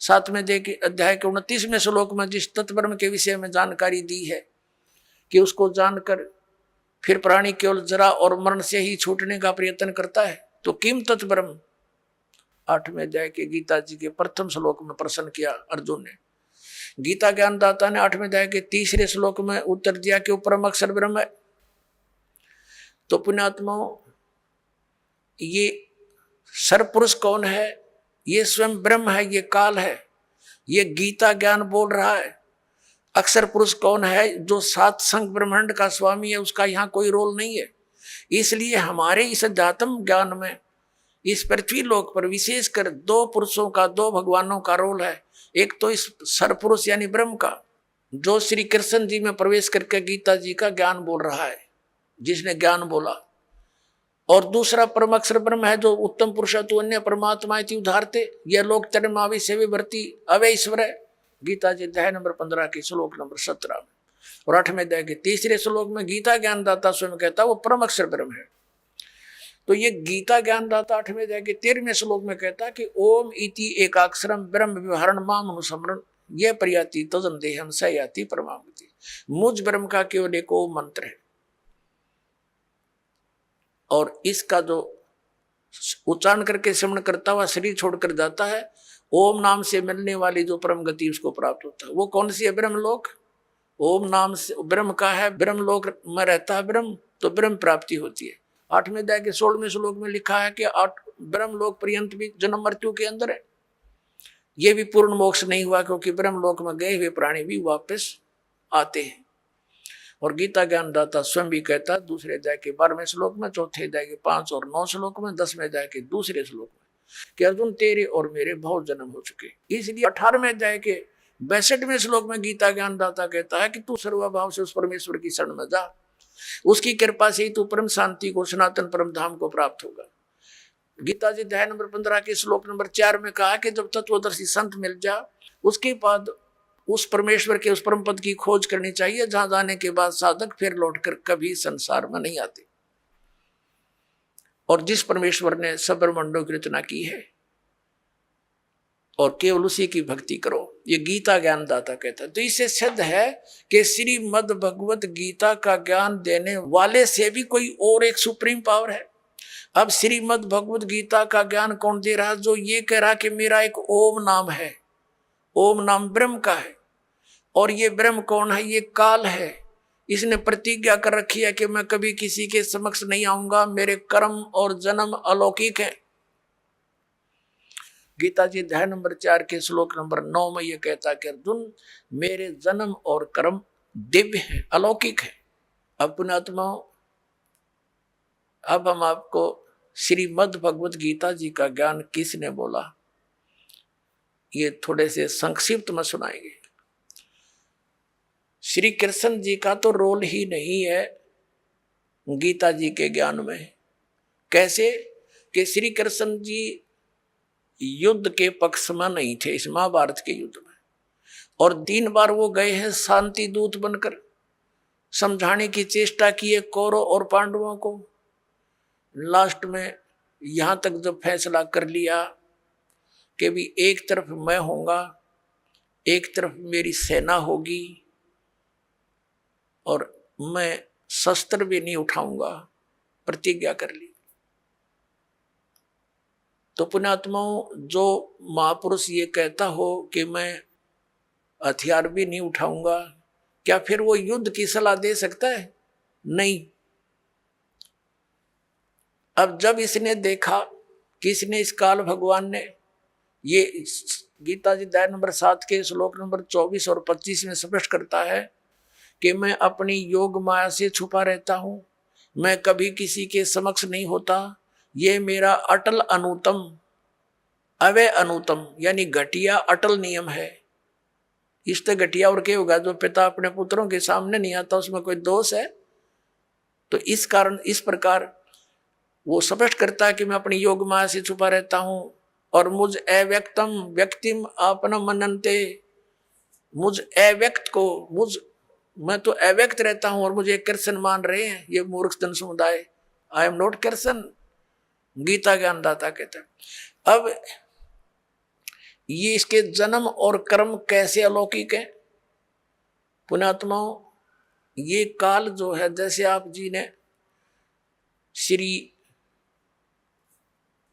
7वें अध्याय के 29वें श्लोक में जिस तत्ब्रह्म के विषय में जानकारी दी है कि उसको जानकर फिर प्राणी केवल जरा और मरण से ही छूटने का प्रयत्न करता है, तो किम तत्ब्रह्म 8वें अध्याय के गीता जी के प्रथम श्लोक में प्रश्न किया अर्जुन ने। गीता ज्ञानदाता ने 8वें अध्याय के 3रे श्लोक में उत्तर दिया कि वो परम अक्षर ब्रह्म है। तो पुण्यात्माओं, ये सरपुरुष कौन है? ये स्वयं ब्रह्म है, ये काल है, ये गीता ज्ञान बोल रहा है। अक्षर पुरुष कौन है? जो 7 संग ब्रह्मांड का स्वामी है, उसका यहाँ कोई रोल नहीं है। इसलिए हमारे इस अध्यात्म ज्ञान में इस पृथ्वी लोक पर विशेषकर 2 पुरुषों का, 2 भगवानों का रोल है। एक तो इस सरपुरुष यानी ब्रह्म का, जो श्री कृष्ण जी में प्रवेश करके गीता जी का ज्ञान बोल रहा है, जिसने ज्ञान बोला, और दूसरा परम अक्षर ब्रह्म है जो उत्तम पुरुष तो अन्य परमात्मा उदारते यह लोक चरमावि से विवर्ती अवय ईश्वर है। गीता जी अध्याय नंबर 15 के श्लोक नंबर 17 में। और 8वें अध्याय के 3रे श्लोक में गीता ज्ञानदाता स्वयं कहता वो परम अक्षर ब्रह्म है। तो ये गीता ज्ञानदाता 8वें अध्याय के 13वें श्लोक में कहता कि ओम इति एकाक्षरम ब्रह्म व्यवहारण माम अनुसमरण यह प्रयाति तजन देहम स याति परमागति। मुझ ब्रह्म का केवल एक ओम मंत्र है, और इसका जो उच्चारण करके श्रवण करता हुआ शरीर छोड़कर जाता है, ओम नाम से मिलने वाली जो परम गति उसको प्राप्त होता है। वो कौन सी है? ब्रह्मलोक। ओम नाम से ब्रह्म का है, ब्रह्मलोक में रहता है ब्रह्म, तो ब्रह्म प्राप्ति होती है। 8वें अध्याय के 16वें श्लोक में लिखा है कि 8 ब्रह्मलोक पर्यंत भी जन्म मृत्यु के अंदर है। ये भी पूर्ण मोक्ष नहीं हुआ, क्योंकि ब्रह्मलोक में गए हुए प्राणी भी वापस आते हैं। और गीता ज्ञानदाता स्वयं भी कहता है 2 अध्याय के 12वें श्लोक में, 4 अध्याय के 5 और 9 श्लोक में, 10वें अध्याय के 2 श्लोक में कि अर्जुन तेरे और मेरे बहुत जन्म हो चुके। इसलिए 18वें अध्याय के 62वें श्लोक में गीता ज्ञानदाता कहता है कि तू सर्वभाव से उस परमेश्वर की शरण में जा, उसकी कृपा से ही तू परम शांति को, सनातन परम धाम को प्राप्त होगा। गीता जी अध्याय नंबर 15 के श्लोक नंबर 4 में कहा कि जब तत्वदर्शी संत मिल जा उसके बाद उस परमेश्वर के उस परम पद की खोज करनी चाहिए, जहां जाने के बाद साधक फिर लौटकर कभी संसार में नहीं आते। और जिस परमेश्वर ने सब ब्रह्मांडों की रचना की है और केवल उसी की भक्ति करो, ये गीता ज्ञानदाता कहता है। तो इससे सिद्ध है कि श्रीमद् भगवत गीता का ज्ञान देने वाले से भी कोई और एक सुप्रीम पावर है। अब श्रीमद् भगवत गीता का ज्ञान कौन दे रहा? जो ये कह रहा कि मेरा एक ओम नाम है, ओम नाम ब्रह्म का है, और ये ब्रह्म कौन है? ये काल है। इसने प्रतिज्ञा कर रखी है कि मैं कभी किसी के समक्ष नहीं आऊंगा, मेरे कर्म और जन्म अलौकिक है। गीता जी अध्याय नंबर 4 के श्लोक नंबर 9 में यह कहता है कि अर्जुन, मेरे जन्म और कर्म दिव्य है, अलौकिक है। अब पुण्यात्माओं, अब हम आपको श्रीमद् भगवत गीता जी का ज्ञान किसने बोला, ये थोड़े से संक्षिप्त में सुनाएंगे। श्री कृष्ण जी का तो रोल ही नहीं है गीता जी के ज्ञान में। कैसे कि श्री कृष्ण जी युद्ध के पक्ष में नहीं थे इस महाभारत के युद्ध में, और 3 बार वो गए हैं शांति दूत बनकर, समझाने की चेष्टा की है कौरव और पांडवों को। लास्ट में यहां तक जब फैसला कर लिया कि भी एक तरफ मैं होऊंगा, एक तरफ मेरी सेना होगी, और मैं शस्त्र भी नहीं उठाऊंगा, प्रतिज्ञा कर ली। तो पुण्यात्माओं, जो महापुरुष ये कहता हो कि मैं हथियार भी नहीं उठाऊंगा, क्या फिर वो युद्ध की सलाह दे सकता है? नहीं। अब जब इसने देखा कि इसने इस काल भगवान ने, ये गीता जी अध्याय नंबर 7 के श्लोक नंबर 24 और 25 में स्पष्ट करता है कि मैं अपनी योग माया से छुपा रहता हूं, मैं कभी किसी के समक्ष नहीं होता, ये मेरा अटल अनुतम अवय अनुतम यानी घटिया अटल नियम है। इससे घटिया और क्या होगा? जो पिता अपने पुत्रों के सामने नहीं आता उसमें कोई दोष है? तो इस कारण इस प्रकार वो स्पष्ट करता है कि मैं अपनी योग माया से छुपा रहता हूं, और मुझ अव्यक्तम व्यक्तिम आपन मनन्ते, मुझ अव्यक्त को मैं तो अव्यक्त रहता हूं और मुझे कृष्ण मान रहे हैं ये मूर्ख जन समुदाय। I am not Krishna, Gita ज्ञानदाता कहता है। अब ये इसके जन्म और कर्म कैसे अलौकिक है? पुण्यात्माओं, ये काल जो है, जैसे आप जी ने श्री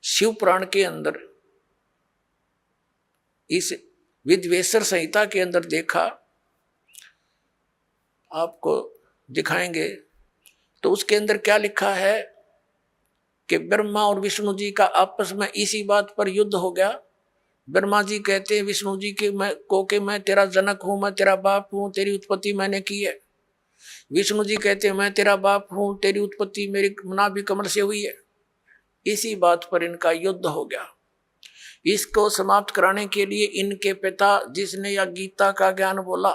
शिव पुराण के अंदर इस विद्वेश्वर संहिता के अंदर देखा, आपको दिखाएंगे, तो उसके अंदर क्या लिखा है कि ब्रह्मा और विष्णु जी का आपस में इसी बात पर युद्ध हो गया। ब्रह्मा जी कहते हैं विष्णु जी के मैं तेरा जनक हूं, मैं तेरा बाप हूं, तेरी उत्पत्ति मैंने की है। विष्णु जी कहते हैं मैं तेरा बाप हूं, तेरी उत्पत्ति मेरी नाभि कमल से हुई है। इसी बात पर इनका युद्ध हो गया। इसको समाप्त कराने के लिए इनके पिता, जिसने यह गीता का ज्ञान बोला,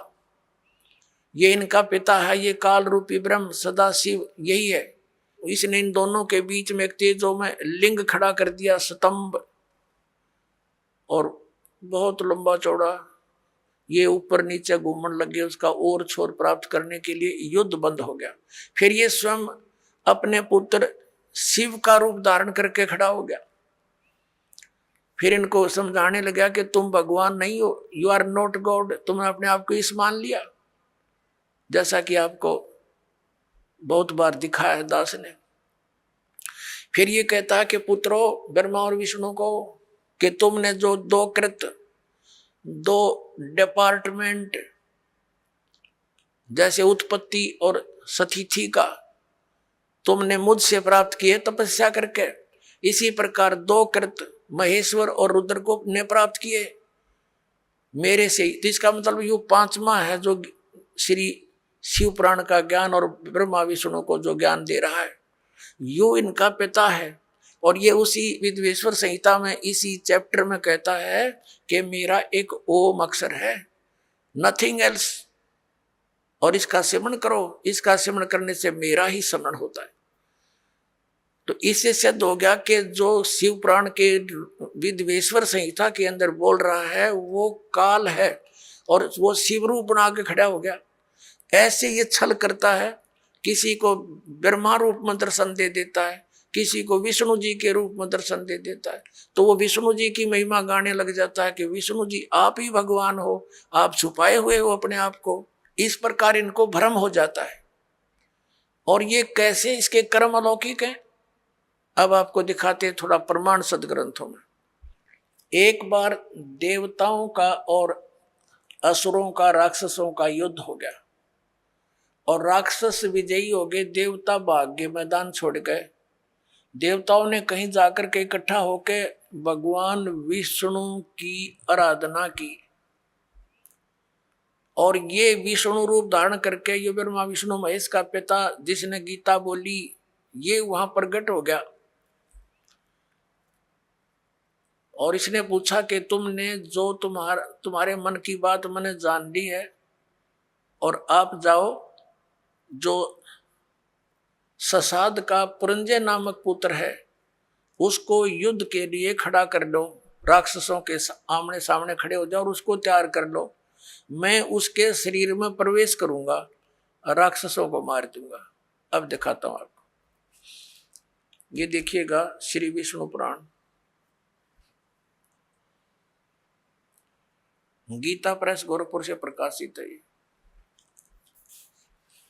ये इनका पिता है, ये काल रूपी ब्रह्म सदा शिव यही है। इसने इन दोनों के बीच में एक तेजो में लिंग खड़ा कर दिया, स्तंभ, और बहुत लंबा चौड़ा, ये ऊपर नीचे घूमने लगे। उसका और छोर प्राप्त करने के लिए युद्ध बंद हो गया। फिर ये स्वयं अपने पुत्र शिव का रूप धारण करके खड़ा हो गया। फिर इनको समझाने लगा कि तुम भगवान नहीं हो, यू आर नॉट गॉड, तुमने अपने आप को इस मान लिया, जैसा कि आपको बहुत बार दिखाया है दास ने। फिर ये कहता है कि पुत्रों, ब्रह्मा और विष्णु को, कि तुमने जो दो डिपार्टमेंट जैसे उत्पत्ति और सतिथि का तुमने मुझसे प्राप्त किए तपस्या करके, इसी प्रकार 2 कृत महेश्वर और रुद्र को ने प्राप्त किए मेरे से। तो इसका मतलब ये 5वां है जो श्री शिव पुराण का ज्ञान और ब्रह्मा विष्णु को जो ज्ञान दे रहा है, यो इनका पिता है। और ये उसी विद्वेश्वर संहिता में इसी चैप्टर में कहता है कि मेरा एक ओम अक्षर है, नथिंग एल्स, और इसका सिमरण करो, इसका सिमरण करने से मेरा ही स्मरण होता है। तो इससे सिद्ध हो गया कि जो शिव पुराण के विद्वेश्वर संहिता के अंदर बोल रहा है वो काल है और वो शिव रूप बना के खड़ा हो गया। ऐसे ये छल करता है, किसी को ब्रह्मा रूप में दर्शन दे देता है, किसी को विष्णु जी के रूप में दर्शन दे देता है, तो वो विष्णु जी की महिमा गाने लग जाता है कि विष्णु जी आप ही भगवान हो, आप छुपाए हुए हो अपने आप को। इस प्रकार इनको भ्रम हो जाता है। और ये कैसे इसके कर्म अलौकिक हैं, अब आपको दिखाते हैं थोड़ा प्रमाण सदग्रंथों में। एक बार देवताओं का और असुरों का, राक्षसों का युद्ध हो गया और राक्षस विजयी हो गए, देवता भाग गए, मैदान छोड़ गए। देवताओं ने कहीं जाकर के इकट्ठा होके भगवान विष्णु की आराधना की और ये विष्णु रूप धारण करके ये ब्रह्मा विष्णु महेश का पिता जिसने गीता बोली ये वहां प्रकट हो गया। और इसने पूछा कि तुमने जो तुम्हारे मन की बात मैंने जान ली है और आप जाओ, जो ससाद का पुरंजय नामक पुत्र है उसको युद्ध के लिए खड़ा कर लो, राक्षसों के आमने सामने खड़े हो जाओ और उसको तैयार कर लो। मैं उसके शरीर में प्रवेश करूंगा, राक्षसों को मार दूंगा। अब दिखाता हूं आपको, ये देखिएगा श्री विष्णु पुराण, गीता प्रेस गोरखपुर से प्रकाशित है।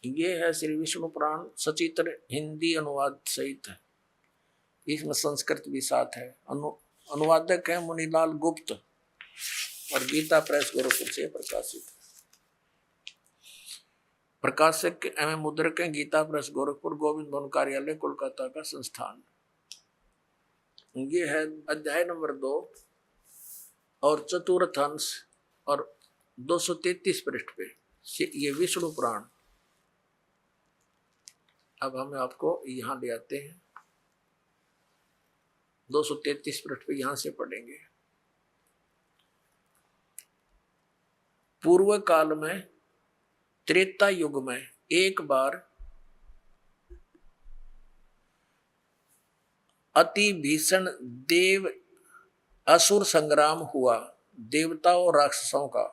ये है श्री विष्णु पुराण, सचित्र हिंदी अनुवाद सहित है, इसमें संस्कृत भी साथ है। अनुवादक है मुनीलाल गुप्त और गीता प्रेस गोरखपुर से प्रकाशित है। प्रकाशक एवं मुद्रक है गीता प्रेस गोरखपुर, गोविंद भवन कार्यालय कोलकाता का संस्थान। ये है अध्याय नंबर 2 और चतुर्थ अंश और 233 पृष्ठ पे ये विष्णु पुराण। अब हम आपको यहां ले आते हैं, 233 पृष्ठ पे यहां से पढ़ेंगे। पूर्व काल में त्रेता युग में एक बार अति भीषण देव असुर संग्राम हुआ, देवताओं और राक्षसों का।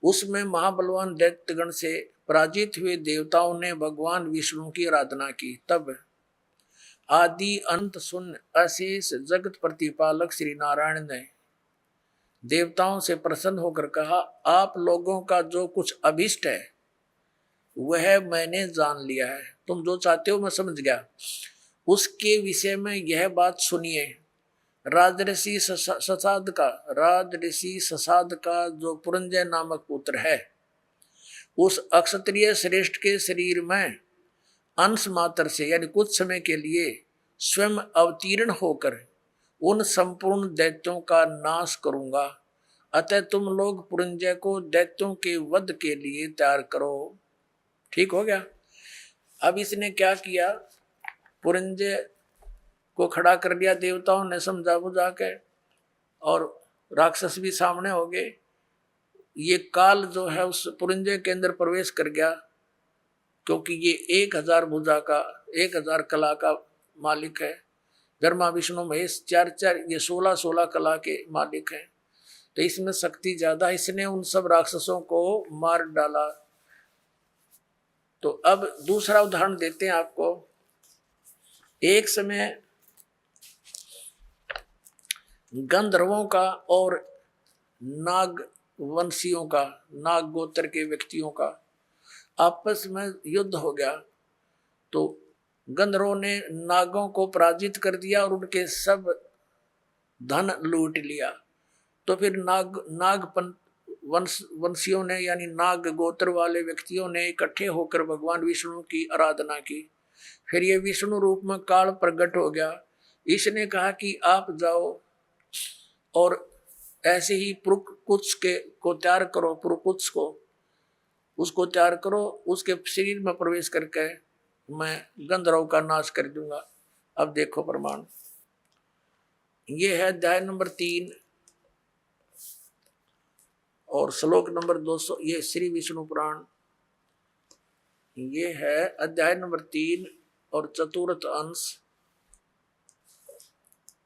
उसमें महाबलवान दैत्यगण से पराजित हुए देवताओं ने भगवान विष्णु की आराधना की। तब आदि अंत शून्य अशेष जगत प्रतिपालक श्री नारायण ने देवताओं से प्रसन्न होकर कहा, आप लोगों का जो कुछ अभिष्ट है वह मैंने जान लिया है, तुम जो चाहते हो मैं समझ गया। उसके विषय में यह बात सुनिए। राजऋषि ससाद का जो पुरंजय नामक पुत्र है, उस अक्षत्रिय श्रेष्ठ के शरीर में अंश मात्र से यानी कुछ समय के लिए स्वयं अवतीर्ण होकर उन संपूर्ण दैत्यों का नाश करूंगा। अतः तुम लोग पुरंजय को दैत्यों के वध के लिए तैयार करो। ठीक हो गया। अब इसने क्या किया, पुरंजय को खड़ा कर दिया, देवताओं ने समझा बुझा के, और राक्षस भी सामने हो गए। ये काल जो है उस पुरंजय के अंदर प्रवेश कर गया, क्योंकि ये 1000 भुजा का 1000 कला का मालिक है। ब्रह्मा विष्णु महेश 4 ये 16 कला के मालिक हैं, तो इसमें शक्ति ज्यादा। इसने उन सब राक्षसों को मार डाला। तो अब दूसरा उदाहरण देते हैं आपको। एक समय गंधर्वों का और नाग वंशियों का, नाग गोत्र के व्यक्तियों का आपस में युद्ध हो गया। तो गंधर्वों ने नागों को पराजित कर दिया और उनके सब धन लूट लिया। तो फिर नाग वंशियों ने यानी नाग गोत्र वाले व्यक्तियों ने इकट्ठे होकर भगवान विष्णु की आराधना की। फिर ये विष्णु रूप में काल प्रकट हो गया। इसने कहा कि आप जाओ और ऐसे ही पुरुकुत्स को तैयार करो, पुरुकुत्स को उसको तैयार करो, उसके शरीर में प्रवेश करके मैं गंधर्व का नाश कर दूंगा। अब देखो प्रमाण, ये है अध्याय नंबर 3 और श्लोक नंबर 200। ये श्री विष्णु पुराण, ये है अध्याय नंबर 3 और चतुर्थ अंश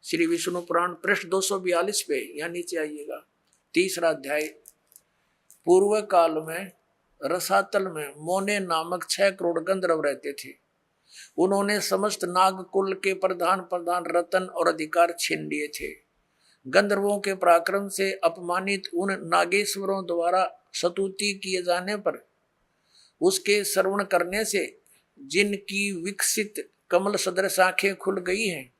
श्री विष्णु पुराण पृष्ठ 242 पे, या नीचे आइएगा, 3रा अध्याय। पूर्व काल में रसातल में मोने नामक 6 करोड़ गंधर्व रहते थे। उन्होंने समस्त नागकुल के प्रधान रतन और अधिकार छीन लिए थे। गंधर्वों के पराक्रम से अपमानित उन नागेश्वरों द्वारा स्तुति किए जाने पर उसके श्रवण करने से जिनकी विकसित कमल सदृश आंखें खुल गई हैं,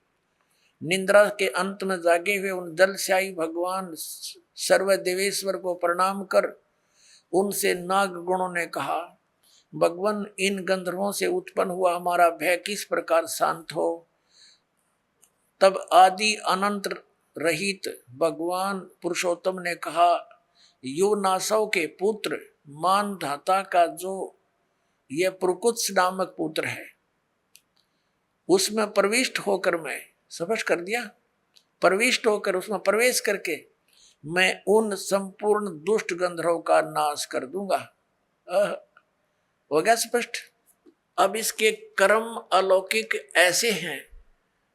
निंद्रा के अंत में जागे हुए उन जलशाही भगवान सर्वदेवेश्वर को प्रणाम कर उनसे नाग गुणों ने कहा, भगवान, इन गंधर्वों से उत्पन्न हुआ हमारा भय किस प्रकार शांत हो। तब आदि अनंत रहित भगवान पुरुषोत्तम ने कहा, युवनासव के पुत्र मानधाता का जो यह पुरकुत्स नामक पुत्र है, उसमें प्रविष्ट होकर मैं, स्पष्ट कर दिया, प्रविष्ट होकर उसमें प्रवेश करके मैं उन संपूर्ण दुष्ट गंधर्वों का नाश कर दूंगा। हो गया स्पष्ट। अब इसके कर्म अलौकिक ऐसे हैं,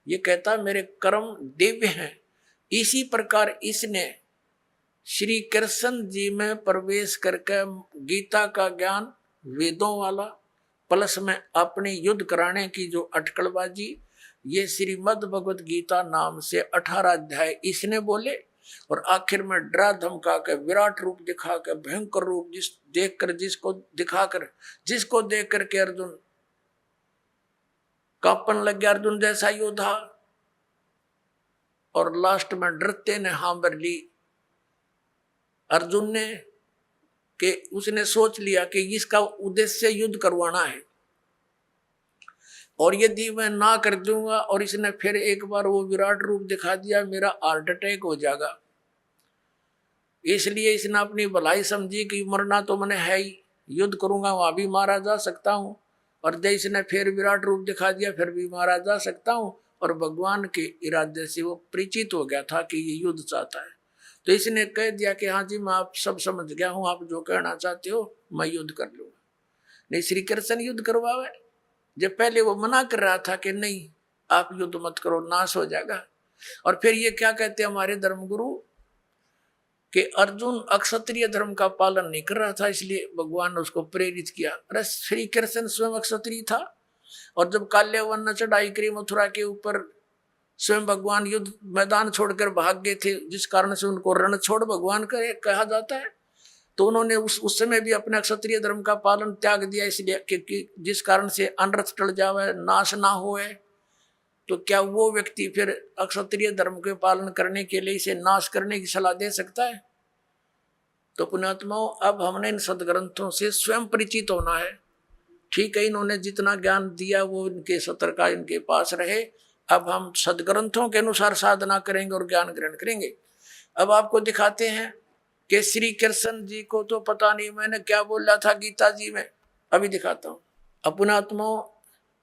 ये कहता मेरे कर्म दिव्य हैं। इसी प्रकार इसने श्री कृष्ण जी में प्रवेश करके गीता का ज्ञान, वेदों वाला, प्लस में अपनी युद्ध कराने की जो अटकलबाजी, ये श्रीमद् भगवत गीता नाम से 18 अध्याय इसने बोले, और आखिर में डरा धमका के विराट रूप दिखा के भयंकर रूप जिसको देख करके अर्जुन कांपन लग गया, अर्जुन जैसा योद्धा, और लास्ट में डरते ने हाँ भर ली अर्जुन ने, कि उसने सोच लिया कि इसका उद्देश्य युद्ध करवाना है, और यदि मैं ना कर दूंगा और इसने फिर एक बार वो विराट रूप दिखा दिया, मेरा हार्ट अटैक हो जाएगा। इसलिए इसने अपनी भलाई समझी कि मरना तो मैंने है ही, युद्ध करूंगा वहां भी मारा जा सकता हूं, और जब इसने फिर विराट रूप दिखा दिया फिर भी मारा जा सकता हूं, और भगवान के इरादे से वो परिचित हो गया था कि ये युद्ध चाहता है। तो इसने कह दिया कि हाँ जी, मैं आप सब समझ गया हूं, आप जो कहना चाहते हो मैं युद्ध कर लूंगा। नहीं, श्री कृष्ण युद्ध करवावे, जब पहले वो मना कर रहा था कि नहीं आप युद्ध मत करो, नाश हो जाएगा। और फिर ये क्या कहते हैं हमारे धर्मगुरु कि अर्जुन अक्षत्रिय धर्म का पालन नहीं कर रहा था, इसलिए भगवान ने उसको प्रेरित किया। अरे श्री कृष्ण स्वयं अक्षत्रिय था, और जब काल्यावन ने चढ़ाई करी मथुरा के ऊपर, स्वयं भगवान युद्ध मैदान छोड़कर भाग गए थे, जिस कारण से उनको रण छोड़ भगवान कहा जाता है। तो उन्होंने उस समय भी अपने क्षत्रिय धर्म का पालन त्याग दिया, इसलिए कि जिस कारण से अनर्थ टल जावे, नाश ना होए। तो क्या वो व्यक्ति फिर अक्षत्रिय धर्म के पालन करने के लिए इसे नाश करने की सलाह दे सकता है? तो पुण्यात्माओं, अब हमने इन सदग्रंथों से स्वयं परिचित होना है। ठीक है, इन्होंने जितना ज्ञान दिया वो इनके सत्र का इनके पास रहे। अब हम सदग्रंथों के अनुसार साधना करेंगे और ज्ञान ग्रहण करेंगे। अब आपको दिखाते हैं कि श्री कृष्ण जी को तो पता नहीं मैंने क्या बोला था गीता जी में, अभी दिखाता हूं। अपनात्माओं,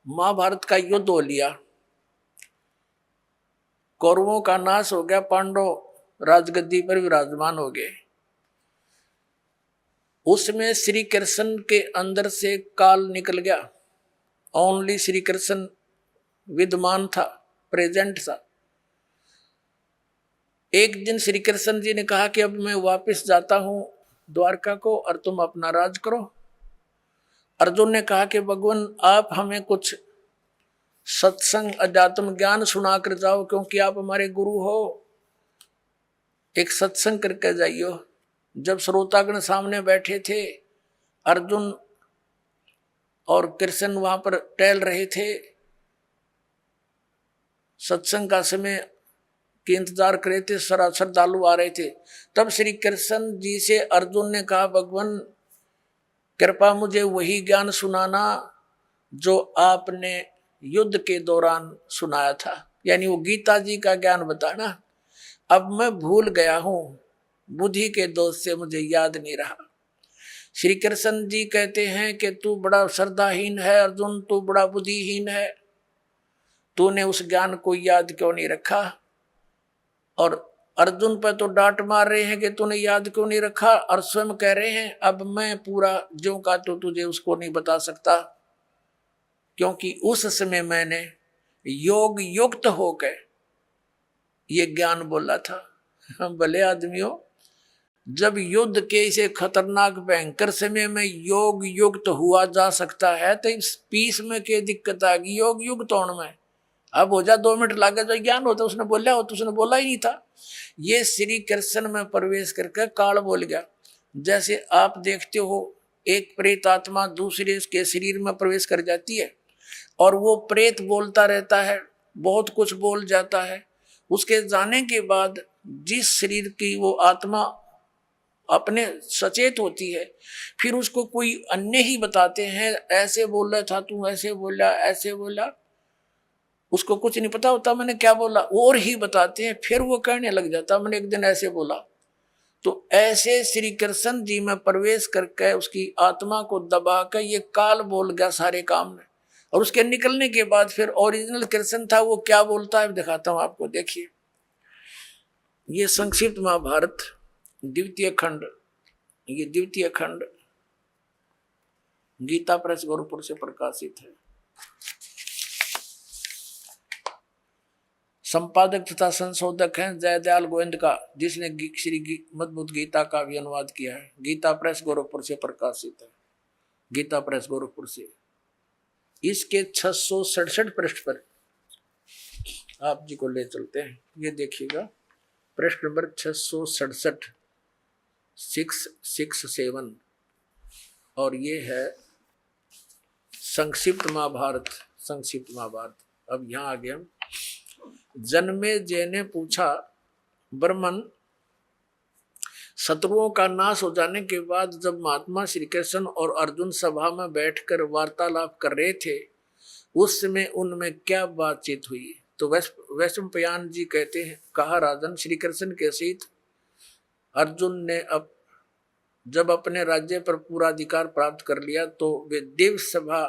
महाभारत का युद्ध हो लिया, कौरवों का नाश हो गया, पांडव राजगद्दी पर विराजमान हो गए। उसमें श्री कृष्ण के अंदर से काल निकल गया, ओनली श्री कृष्ण विद्यमान था, प्रेजेंट था। एक दिन श्री कृष्ण जी ने कहा कि अब मैं वापस जाता हूं द्वारका को और तुम अपना राज करो। अर्जुन ने कहा कि भगवान आप हमें कुछ सत्संग अध्यात्म ज्ञान सुना कर जाओ, क्योंकि आप हमारे गुरु हो, एक सत्संग करके जाइयो। जब श्रोतागण सामने बैठे थे, अर्जुन और कृष्ण वहां पर टहल रहे थे, सत्संग का समय के इंतजार कर रहे थे, श्रद्धालु आ रहे थे। तब श्री कृष्ण जी से अर्जुन ने कहा, भगवान कृपा मुझे वही ज्ञान सुनाना जो आपने युद्ध के दौरान सुनाया था, यानी वो गीता जी का ज्ञान बताना। अब मैं भूल गया हूं, बुद्धि के दोष से मुझे याद नहीं रहा। श्री कृष्ण जी कहते हैं कि तू बड़ा श्रद्धाहीन है अर्जुन, तू बड़ा बुद्धिहीन है, तूने उस ज्ञान को याद क्यों नहीं रखा। और अर्जुन पर तो डांट मार रहे हैं कि तूने याद क्यों नहीं रखा, और स्वयं कह रहे हैं अब मैं पूरा ज्यों का तो तुझे उसको नहीं बता सकता, क्योंकि उस समय मैंने योग युक्त होकर ये ज्ञान बोला था। भले आदमियों, जब युद्ध के इसे खतरनाक भयंकर समय में योग युक्त हुआ जा सकता है तो इस पीस में क्या दिक्कत आ गई योग युक्त होने में? अब हो जा 2 मिनट लागे जो ज्ञान होता उसने बोला हो तो उसने बोला ही नहीं था। ये श्री कृष्ण में प्रवेश करके काल बोल गया। जैसे आप देखते हो एक प्रेत आत्मा दूसरे के शरीर में प्रवेश कर जाती है और वो प्रेत बोलता रहता है, बहुत कुछ बोल जाता है। उसके जाने के बाद जिस शरीर की वो आत्मा अपने सचेत होती है, फिर उसको कोई अन्य ही बताते हैं, ऐसे बोल रहा था तू, ऐसे बोला, ऐसे बोला। उसको कुछ नहीं पता होता मैंने क्या बोला, और ही बताते हैं। फिर वो कहने लग जाता मैंने एक दिन ऐसे बोला। तो ऐसे श्री कृष्ण जी में प्रवेश करके उसकी आत्मा को दबा कर ये काल बोल गया सारे काम में। और उसके निकलने के बाद फिर ओरिजिनल कृष्ण था वो क्या बोलता है दिखाता हूं आपको। देखिए ये संक्षिप्त महाभारत द्वितीय खंड, ये द्वितीय खंड गीता प्रेस गोरखपुर से प्रकाशित है। संपादक तथा संशोधक हैं जयदयाल गोविंद का, जिसने श्री मद्भुत गीता का भी अनुवाद किया है। गीता प्रेस गोरखपुर से प्रकाशित है, गीता प्रेस गोरखपुर से। इसके 667 पृष्ठ पर आप जी को ले चलते हैं। ये देखिएगा पृष्ठ नंबर 667 667 और ये है संक्षिप्त महाभारत। संक्षिप्त महाभारत। अब यहाँ आ गया। जन्मे जय ने पूछा, ब्रह्मन शत्रुओं का नाश हो जाने के बाद जब महात्मा श्री कृष्ण और अर्जुन सभा में बैठकर वार्तालाप कर रहे थे उस समय उनमें क्या बातचीत हुई? तो वैशंपायन जी कहते हैं, कहा राजन, श्री कृष्ण के सहित अर्जुन ने जब अपने राज्य पर पूरा अधिकार प्राप्त कर लिया तो वे दिव्य सभा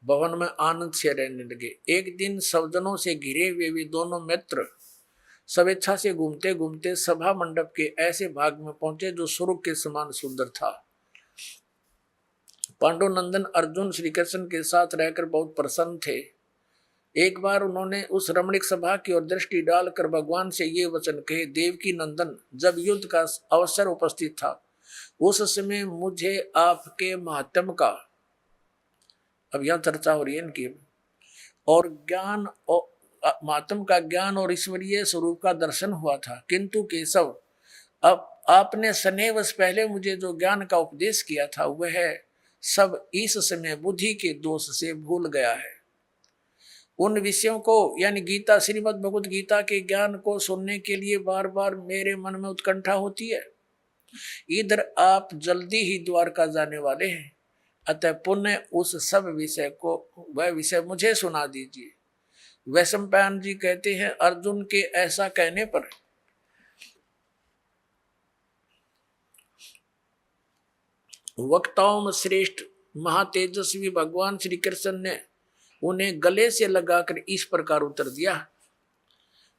भवन में आनंद से रहने लगे। एक दिन सज्जनों से घिरे हुए वे दोनों मित्र स्वेच्छा से घूमते घूमते सभा मंडप के ऐसे भाग में पहुंचे जो स्वर्ग के समान सुंदर था। पांडुनंदन अर्जुन श्री कृष्ण के साथ रहकर बहुत प्रसन्न थे। एक बार उन्होंने उस रमणीक सभा की ओर दृष्टि डालकर भगवान से ये वचन कहे, देवकी नंदन, जब युद्ध का अवसर उपस्थित था उस समय मुझे आपके महात्म का, अब यह चर्चा हो रही है इनकी, और ज्ञान और महात्म का ज्ञान और ईश्वरीय स्वरूप का दर्शन हुआ था। किंतु केशव, अब आपने स्नेहवश पहले मुझे जो ज्ञान का उपदेश किया था वह सब इस समय बुद्धि के दोष से भूल गया है। उन विषयों को यानी गीता, श्रीमद् भगवत गीता के ज्ञान को सुनने के लिए बार बार मेरे मन में उत्कंठा होती है। इधर आप जल्दी ही द्वारका जाने वाले हैं, अतः पुनः उस सब विषय को, वह विषय मुझे सुना दीजिए। वैशंपायन जी कहते हैं, अर्जुन के ऐसा कहने पर वक्ताओं में श्रेष्ठ महातेजस्वी भगवान श्री कृष्ण ने उन्हें गले से लगाकर इस प्रकार उत्तर दिया।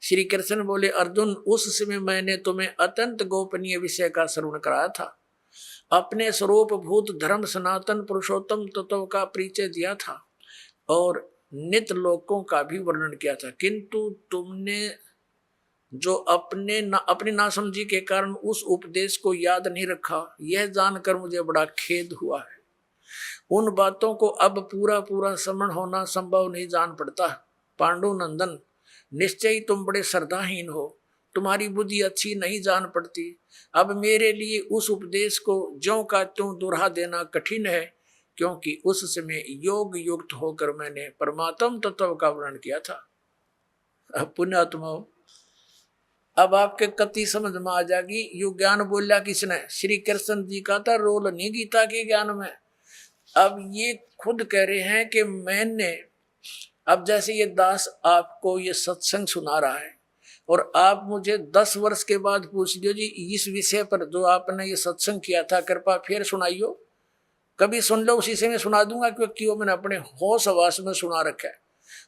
श्री कृष्ण बोले, अर्जुन, उस समय मैंने तुम्हें अत्यंत गोपनीय विषय का श्रवण कराया था। अपने स्वरूप भूत धर्म सनातन पुरुषोत्तम तत्व का परिचय दिया था और नित्य लोकों का भी वर्णन किया था। किंतु तुमने जो अपनी नासमझी के कारण उस उपदेश को याद नहीं रखा, यह जानकर मुझे बड़ा खेद हुआ है। उन बातों को अब पूरा पूरा स्मरण होना संभव नहीं जान पड़ता। पांडुनंदन, निश्चय ही तुम बड़े श्रद्धाहीन हो, तुम्हारी बुद्धि अच्छी नहीं जान पड़ती। अब मेरे लिए उस उपदेश को ज्यों का त्यों दोहरा देना कठिन है, क्योंकि उस समय योग युक्त होकर मैंने परमात्म तत्व का वर्णन किया था। अब पुण्यात्मा, अब आपके कति समझ में आ जाएगी। यु ज्ञान बोलिया किसने? श्री कृष्ण जी का था रोल नहीं गीता के ज्ञान में। अब ये खुद कह रहे हैं कि मैंने, अब जैसे ये दास आपको ये सत्संग सुना रहा है और आप मुझे 10 वर्ष के बाद पूछ लियो, जी इस विषय पर जो आपने ये सत्संग किया था कृपा फिर सुनाइयो। कभी सुन लो, उसी से मैं सुना दूंगा, क्योंकि वो मैंने अपने होश हवास में सुना रखा है।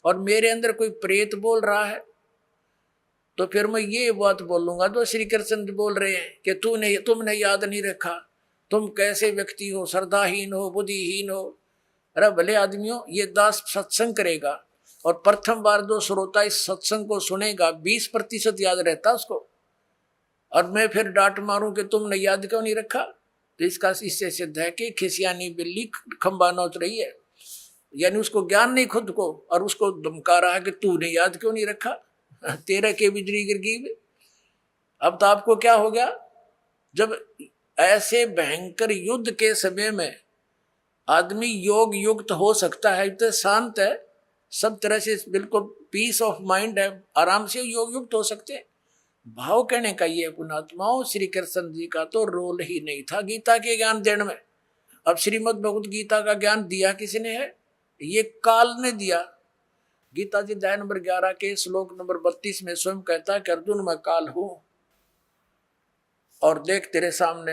और मेरे अंदर कोई प्रेत बोल रहा है तो फिर मैं ये बात बोलूंगा तो श्री कृष्ण बोल रहे हैं कि तुमने याद नहीं रखा, तुम कैसे व्यक्ति हो, श्रद्धाहीन हो, बुद्धिहीन हो। अरे भले आदमियों, ये दास सत्संग करेगा और प्रथम बार जो श्रोता इस सत्संग को सुनेगा 20% याद रहता उसको, और मैं फिर डांट मारूं कि तुमने याद क्यों नहीं रखा, तो इसका इससे सिद्ध है कि खिसियानी बिल्ली खंबा नोच रही है, यानी उसको ज्ञान नहीं खुद को, और उसको धमका रहा है कि तूने याद क्यों नहीं रखा, तेरा के बिजली गिर गई। अब तो आपको क्या हो गया, जब ऐसे भयंकर युद्ध के समय में आदमी योग युक्त हो सकता है, इतना शांत है, सब तरह से बिल्कुल पीस ऑफ माइंड है, आराम से योग युक्त हो सकते हैं। भाव कहने का ये पुणात्माओं, श्री कृष्ण जी का तो रोल ही नहीं था गीता के ज्ञान देने में। अब श्रीमद् भगवत गीता का ज्ञान दिया किसने है, ये काल ने दिया। गीता जी अध्याय नंबर 11 के श्लोक नंबर 32 में स्वयं कहता है कि अर्जुन मैं काल हूं, और देख तेरे सामने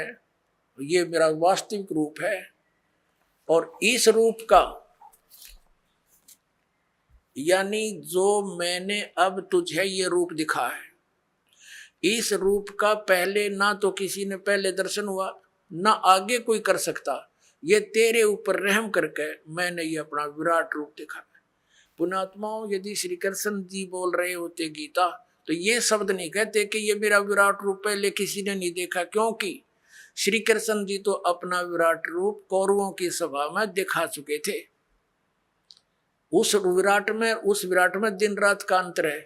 ये मेरा वास्तविक रूप है, और इस रूप का यानी जो मैंने अब तुझे ये रूप दिखा है, इस रूप का पहले ना तो किसी ने पहले दर्शन हुआ, ना आगे कोई कर सकता। ये तेरे ऊपर रहम करके मैंने ये अपना विराट रूप दिखा। पुणात्माओं, यदि श्री कृष्ण जी बोल रहे होते गीता, तो ये शब्द नहीं कहते कि ये मेरा विराट रूप पहले किसी ने नहीं देखा, क्योंकि श्री कृष्ण जी तो अपना विराट रूप कौरवों की सभा में दिखा चुके थे। उस विराट में दिन रात का अंतर है।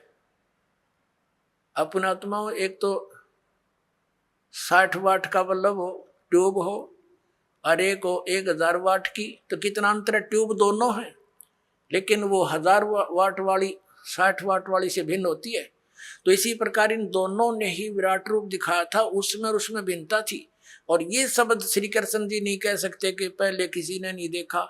अपनात्माओं, एक तो 60 वाट का बल्ब हो, ट्यूब हो, और एक हो 1000 वाट की, तो कितना अंतर है, ट्यूब दोनों है, लेकिन वो 1000 वाट वाली 60 वाट वाली से भिन्न होती है। तो इसी प्रकार इन दोनों ने ही विराट रूप दिखाया था, उसमें भिन्नता थी। और ये शब्द श्री कृष्ण जी नहीं कह सकते कि पहले किसी ने नहीं देखा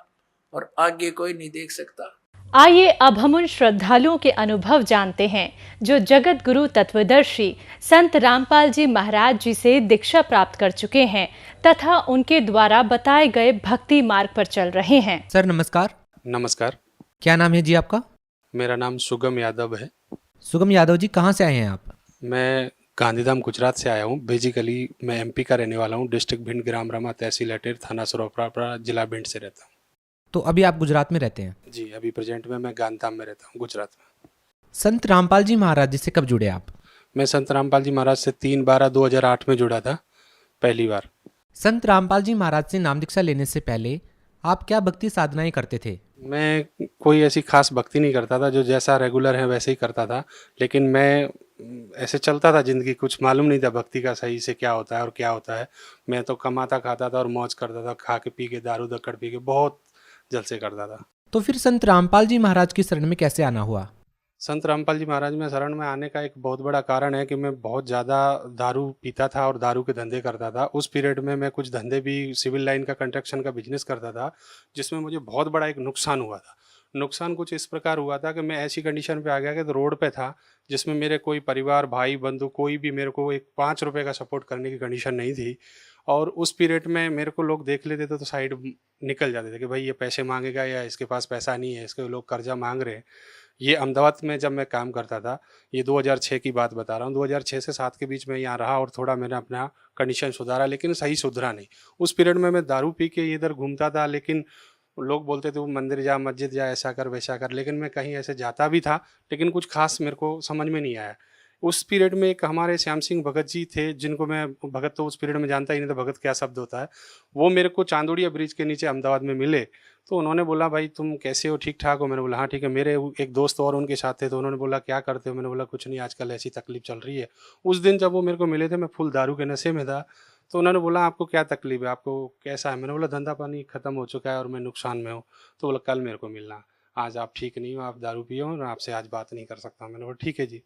और आगे कोई नहीं देख सकता। आइए अब हम उन श्रद्धालुओं के अनुभव जानते हैं जो जगत गुरु तत्वदर्शी संत रामपाल जी महाराज जी से दीक्षा प्राप्त कर चुके हैं तथा उनके द्वारा बताए गए भक्ति मार्ग पर चल रहे हैं। सर नमस्कार। नमस्कार। क्या नाम है जी आपका? मेरा नाम सुगम यादव है। सुगम यादव जी, कहाँ से आए हैं आप? मैं गांधीधाम गुजरात से आया हूँ। बेसिकली मैं एमपी का रहने वाला हूँ। डिस्ट्रिक्ट भिंड, ग्राम रमा, तहसील अटेर, थाना सरोपरा, जिला भिंड से रहता हूँ। तो अभी आप गुजरात में रहते हैं? जी, अभी प्रेजेंट में मैं गांधीधाम में रहता हूँ, गुजरात में। संत रामपाल जी महाराज जी से कब जुड़े आप? मैं संत रामपाल जी महाराज से 3/12/2008 में जुड़ा था पहली बार। संत रामपाल जी महाराज से नाम दीक्षा लेने से पहले आप क्या भक्ति साधनाएं करते थे? मैं कोई ऐसी खास भक्ति नहीं करता था, जो जैसा रेगुलर है वैसे ही करता था, लेकिन मैं ऐसे चलता था जिंदगी, कुछ मालूम नहीं था भक्ति का सही से क्या होता है और क्या होता है। मैं तो कमाता खाता था और मौज करता था, खा के पी के, दारू दक्कड़ पी के बहुत जलसे करता था। तो फिर संत रामपाल जी महाराज की शरण में कैसे आना हुआ? संत रामपाल जी महाराज में शरण में आने का एक बहुत बड़ा कारण है कि मैं बहुत ज़्यादा दारू पीता था और दारू के धंधे करता था। उस पीरियड में मैं कुछ धंधे भी, सिविल लाइन का, कंस्ट्रक्शन का बिजनेस करता था, जिसमें मुझे बहुत बड़ा एक नुकसान हुआ था। नुकसान कुछ इस प्रकार हुआ था कि मैं ऐसी कंडीशन पे आ गया कि तो रोड पे था, जिसमें मेरे कोई परिवार, भाई बंधु, कोई भी मेरे को एक 5 रुपये का सपोर्ट करने की कंडीशन नहीं थी। और उस पीरियड में मेरे को लोग देख लेते थे तो साइड निकल जाते थे कि भाई ये पैसे मांगेगा या इसके पास पैसा नहीं है, इसके लोग कर्जा मांग रहे हैं। ये अहमदाबाद में जब मैं काम करता था, ये 2006 की बात बता रहा हूँ, 2006 से 7 के बीच में यहाँ रहा और थोड़ा मैंने अपना कंडीशन सुधारा, लेकिन सही सुधरा नहीं। उस पीरियड में मैं दारू पी के इधर घूमता था, लेकिन लोग बोलते थे वो मंदिर जा, मस्जिद जा, ऐसा कर वैसा कर, लेकिन मैं कहीं ऐसे जाता भी था, लेकिन कुछ खास मेरे को समझ में नहीं आया। उस पीरियड में एक हमारे श्याम सिंह भगत जी थे, जिनको मैं, भगत तो उस पीरियड में जानता ही नहीं था भगत क्या शब्द होता है। वो मेरे को चांदोड़िया ब्रिज के नीचे अहमदाबाद में मिले, तो उन्होंने बोला भाई तुम कैसे हो, ठीक ठाक हो? मैंने बोला हाँ ठीक है। मेरे एक दोस्त और उनके साथ थे, तो उन्होंने बोला क्या करते हो? मैंने बोला कुछ नहीं, आजकल ऐसी तकलीफ चल रही है। उस दिन जब वो मेरे को मिले थे, मैं फुल दारू के नशे में था, तो उन्होंने बोला आपको क्या तकलीफ है, आपको कैसा है? मैंने बोला धंधा पानी खत्म हो चुका है और मैं नुकसान में हूँ। तो बोला कल मेरे को मिलना, आज आप ठीक नहीं हो, आप दारू पिए हो और आपसे आज बात नहीं कर सकता। मैंने बोला ठीक है जी।